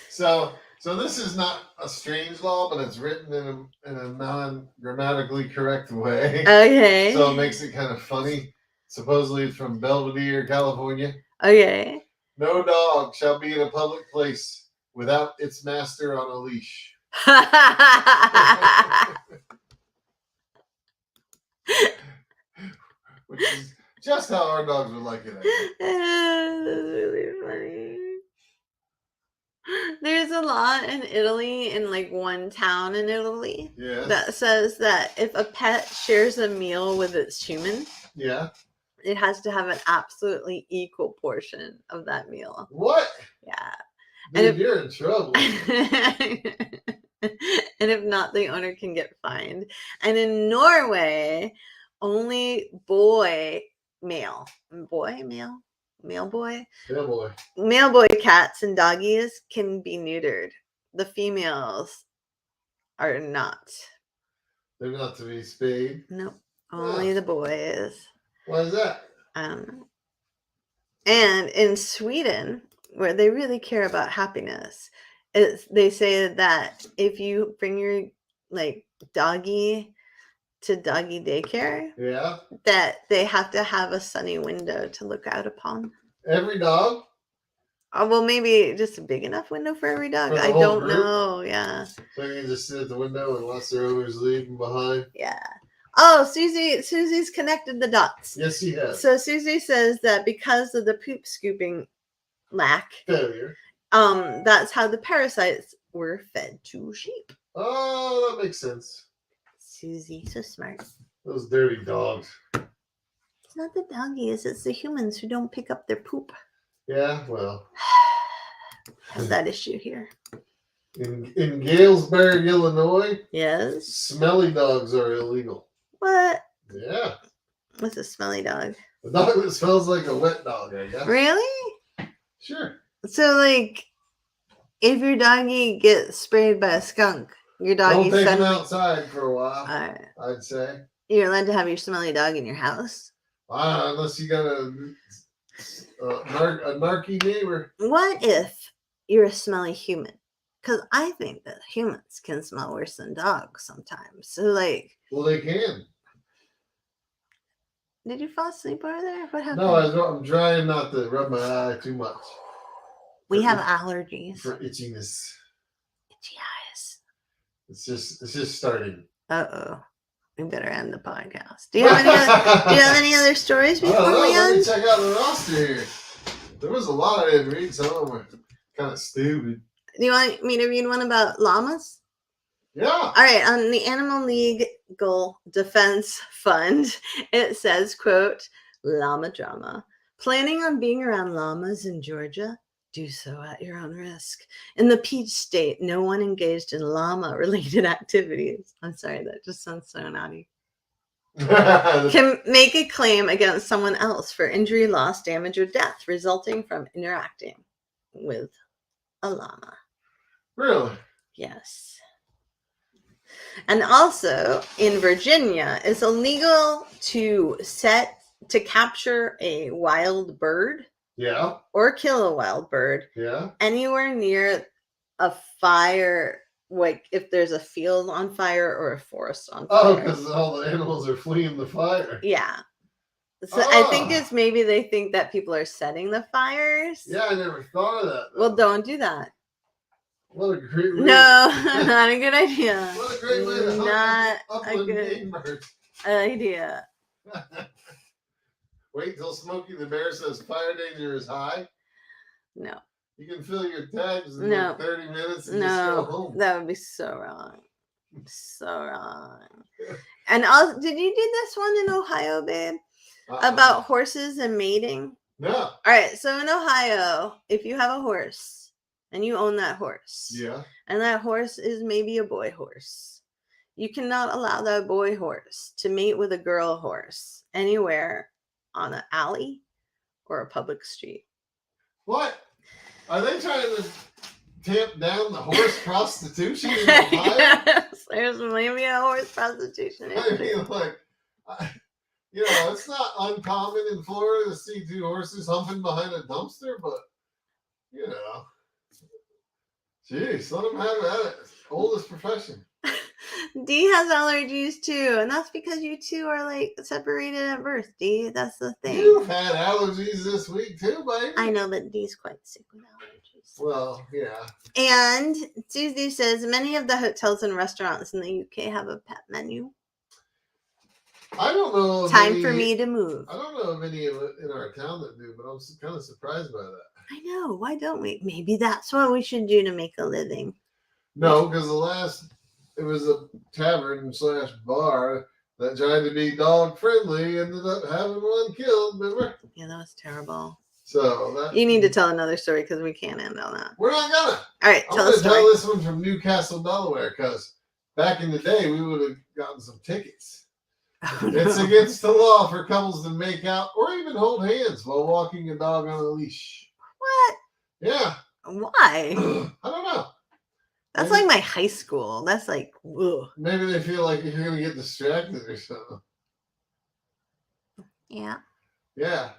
[SPEAKER 2] So this is not a strange law, but it's written in a non-grammatically correct way.
[SPEAKER 1] Okay.
[SPEAKER 2] So it makes it kind of funny. Supposedly it's from Belvedere, California.
[SPEAKER 1] Okay.
[SPEAKER 2] No dog shall be in a public place without its master on a leash. Which is just how our dogs would like it.
[SPEAKER 1] That's really funny. There's a law in Italy, in like one town in Italy, that says that if a pet shares a meal with its human, it has to have an absolutely equal portion of that meal.
[SPEAKER 2] What?
[SPEAKER 1] Yeah.
[SPEAKER 2] Dude, you're in trouble.
[SPEAKER 1] And if not, the owner can get fined. And in Norway, only male boy cats and doggies can be neutered. The females are not.
[SPEAKER 2] They're not to be spayed?
[SPEAKER 1] Nope. Only the boys.
[SPEAKER 2] Why is that?
[SPEAKER 1] I don't know. And in Sweden, where they really care about happiness, they say that if you bring your doggy to doggy daycare, that they have to have a sunny window to look out upon.
[SPEAKER 2] Every dog?
[SPEAKER 1] Well, maybe just a big enough window for every dog. I don't know. Yeah.
[SPEAKER 2] So you can just sit at the window unless their owners leave them behind?
[SPEAKER 1] Yeah. Oh, Susie's connected the dots.
[SPEAKER 2] Yes, she has.
[SPEAKER 1] So Susie says that because of the poop scooping
[SPEAKER 2] failure,
[SPEAKER 1] that's how the parasites were fed to sheep.
[SPEAKER 2] Oh, that makes sense.
[SPEAKER 1] Susie, so smart.
[SPEAKER 2] Those dirty dogs.
[SPEAKER 1] It's not the doggies, it's the humans who don't pick up their poop.
[SPEAKER 2] Yeah, well.
[SPEAKER 1] Have that issue here.
[SPEAKER 2] In Galesburg, Illinois,
[SPEAKER 1] yes,
[SPEAKER 2] smelly dogs are illegal.
[SPEAKER 1] What?
[SPEAKER 2] Yeah.
[SPEAKER 1] What's a smelly dog?
[SPEAKER 2] A dog that smells like a wet dog, I guess.
[SPEAKER 1] Really?
[SPEAKER 2] Sure.
[SPEAKER 1] So, if your doggy gets sprayed by a skunk, your doggy
[SPEAKER 2] don't take him outside for a while. I'd say
[SPEAKER 1] you're allowed to have your smelly dog in your house.
[SPEAKER 2] Unless you got a narky neighbor.
[SPEAKER 1] What if you're a smelly human? Because I think that humans can smell worse than dogs sometimes. So,
[SPEAKER 2] well, they can.
[SPEAKER 1] Did you fall asleep over there? What happened?
[SPEAKER 2] No, I'm trying not to rub my eye too much.
[SPEAKER 1] We have allergies.
[SPEAKER 2] For itchiness.
[SPEAKER 1] Itchy eyes.
[SPEAKER 2] It's just starting.
[SPEAKER 1] Uh-oh. We better end the podcast. Do you have any other stories before we end?
[SPEAKER 2] Let me check out the roster here. There was a lot I didn't read. Some of them were kind of stupid.
[SPEAKER 1] Do you want me to read one about llamas?
[SPEAKER 2] Yeah.
[SPEAKER 1] All right. On the Animal Legal Defense Fund, it says, quote, llama drama. Planning on being around llamas in Georgia? Do so at your own risk. In the Peach State, no one engaged in llama-related activities. I'm sorry, that just sounds so naughty. can make a claim against someone else for injury, loss, damage, or death resulting from interacting with a llama.
[SPEAKER 2] Really?
[SPEAKER 1] Yes. And also in Virginia, it's illegal to capture a wild bird.
[SPEAKER 2] Yeah.
[SPEAKER 1] Or kill a wild bird.
[SPEAKER 2] Yeah.
[SPEAKER 1] Anywhere near a fire, like if there's a field on fire or a forest on fire.
[SPEAKER 2] Oh, because all the animals are fleeing the fire.
[SPEAKER 1] Yeah. So I think it's maybe they think that people are setting the fires.
[SPEAKER 2] Yeah, I never thought of that. Though.
[SPEAKER 1] Well, don't do that.
[SPEAKER 2] What a great way.
[SPEAKER 1] No, not a good idea.
[SPEAKER 2] What a great way to
[SPEAKER 1] not
[SPEAKER 2] hunt
[SPEAKER 1] a good
[SPEAKER 2] game bird.
[SPEAKER 1] idea.
[SPEAKER 2] Wait till Smokey the Bear says fire danger is high.
[SPEAKER 1] No.
[SPEAKER 2] You can fill your tags in like 30 minutes and just go home.
[SPEAKER 1] That would be so wrong. So wrong. And also, did you do this one in Ohio, babe? About horses and mating?
[SPEAKER 2] No.
[SPEAKER 1] All right. So in Ohio, if you have a horse and you own that horse.
[SPEAKER 2] Yeah.
[SPEAKER 1] And that horse is maybe a boy horse. You cannot allow that boy horse to mate with a girl horse anywhere on an alley or a public street.
[SPEAKER 2] What? Are they trying to tamp down the horse prostitution in Ohio?
[SPEAKER 1] Yes, there's maybe a horse prostitution.
[SPEAKER 2] I mean, like, it's not uncommon in Florida to see two horses humping behind a dumpster, but, geez, let them have at it. Oldest profession.
[SPEAKER 1] D has allergies too, and that's because you two are like separated at birth, D. That's the thing.
[SPEAKER 2] You've had allergies this week too, baby.
[SPEAKER 1] I know, but D's quite sick with allergies.
[SPEAKER 2] Well, yeah.
[SPEAKER 1] And Susie says many of the hotels and restaurants in the UK have a pet menu.
[SPEAKER 2] I don't know.
[SPEAKER 1] Time for me to move.
[SPEAKER 2] I don't know of any of it in our town that do, but I'm kind of surprised by that.
[SPEAKER 1] I know. Why don't we? Maybe that's what we should do to make a living.
[SPEAKER 2] No, because it was a tavern / bar that tried to be dog friendly, ended up having one killed. Remember?
[SPEAKER 1] Yeah, that was terrible.
[SPEAKER 2] So
[SPEAKER 1] you need to tell another story because we can't end on that.
[SPEAKER 2] We're not gonna.
[SPEAKER 1] All right,
[SPEAKER 2] I'm gonna tell this one from Newcastle, Delaware, because back in the day we would have gotten some tickets. Oh, no. It's against the law for couples to make out or even hold hands while walking a dog on a leash.
[SPEAKER 1] What?
[SPEAKER 2] Yeah.
[SPEAKER 1] Why?
[SPEAKER 2] I don't know.
[SPEAKER 1] That's like my high school. That's like, ugh.
[SPEAKER 2] Maybe they feel like you're going to get distracted or something.
[SPEAKER 1] Yeah.
[SPEAKER 2] Yeah.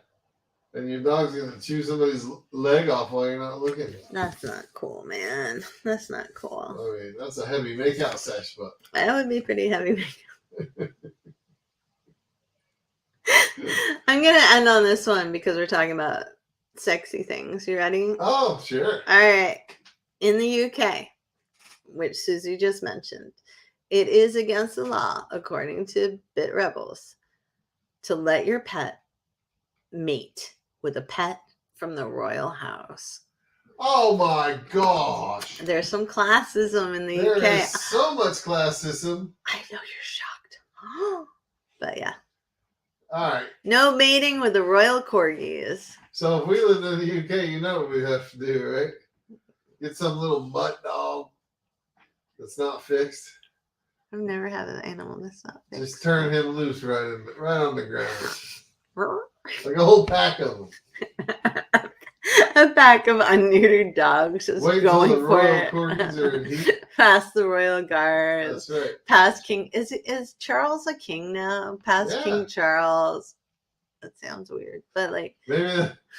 [SPEAKER 2] And your dog's going to chew somebody's leg off while you're not looking.
[SPEAKER 1] That's not cool, man. That's not cool.
[SPEAKER 2] I mean, that's a heavy makeout sesh, but.
[SPEAKER 1] That would be pretty heavy makeout. I'm going to end on this one because we're talking about sexy things. You ready?
[SPEAKER 2] Oh, sure.
[SPEAKER 1] All right. In the UK, which Susie just mentioned, it is against the law, according to Bit Rebels, to let your pet mate with a pet from the royal house.
[SPEAKER 2] Oh my gosh.
[SPEAKER 1] There's some classism in the UK.
[SPEAKER 2] There is so much classism.
[SPEAKER 1] I know you're shocked. But yeah.
[SPEAKER 2] All right.
[SPEAKER 1] No mating with the royal corgis.
[SPEAKER 2] So if we lived in the UK, you know what we have to do, right? Get some little mutt dog that's not fixed.
[SPEAKER 1] I've never had an animal that's not fixed.
[SPEAKER 2] Just turn him loose right on the ground. Like a whole pack of them.
[SPEAKER 1] A pack of unneutered dogs just
[SPEAKER 2] wait
[SPEAKER 1] going
[SPEAKER 2] till the
[SPEAKER 1] for
[SPEAKER 2] royal
[SPEAKER 1] it.
[SPEAKER 2] Corgis are in heat.
[SPEAKER 1] Past the royal guard.
[SPEAKER 2] That's right.
[SPEAKER 1] Past King. Is Charles a king now? Past King Charles. That sounds weird, but like
[SPEAKER 2] maybe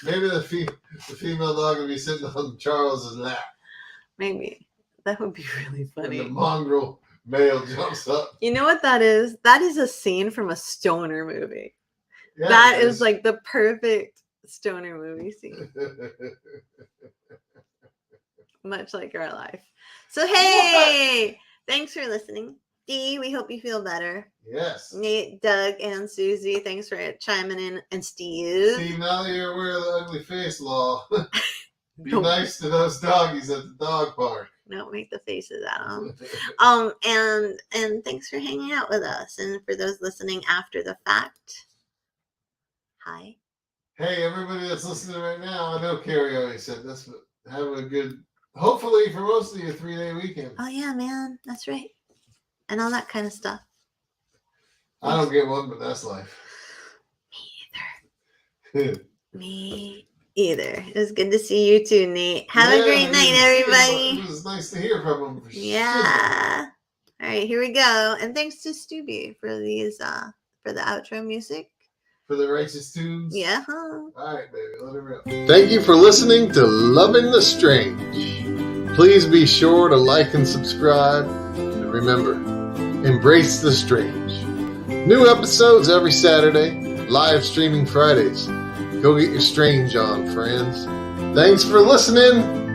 [SPEAKER 2] the female dog would be sitting on Charles's lap.
[SPEAKER 1] Maybe that would be really funny.
[SPEAKER 2] And the mongrel male jumps up.
[SPEAKER 1] You know what that is? That is a scene from a stoner movie.
[SPEAKER 2] Yeah,
[SPEAKER 1] that is like the perfect stoner movie scene. Much like our life. So hey, thanks for listening. Dee, we hope you feel better.
[SPEAKER 2] Yes.
[SPEAKER 1] Nate, Doug, and Susie, thanks for chiming in. And Steve.
[SPEAKER 2] Steve, now that you're aware of the ugly face law, be nice to those doggies at the dog park.
[SPEAKER 1] Don't make the faces at them. And thanks for hanging out with us. And for those listening after the fact, hi.
[SPEAKER 2] Hey, everybody that's listening right now, I know Carrie already said this, but have a good, hopefully for most of you, 3-day weekend.
[SPEAKER 1] Oh yeah, man. That's right. And all that kind of stuff.
[SPEAKER 2] I don't get one, but that's life.
[SPEAKER 1] Me either. It was good to see you too, Nate. Have a great night, everybody.
[SPEAKER 2] It was nice to hear from him.
[SPEAKER 1] Yeah. All right, here we go. And thanks to Stubby for these for the outro music.
[SPEAKER 2] For the righteous tunes.
[SPEAKER 1] Yeah.
[SPEAKER 2] All right, baby, let it rip. Thank you for listening to Loving the Strange. Please be sure to like and subscribe. And remember, embrace the strange. New episodes every Saturday, live streaming Fridays. Go get your strange on, friends. Thanks for listening.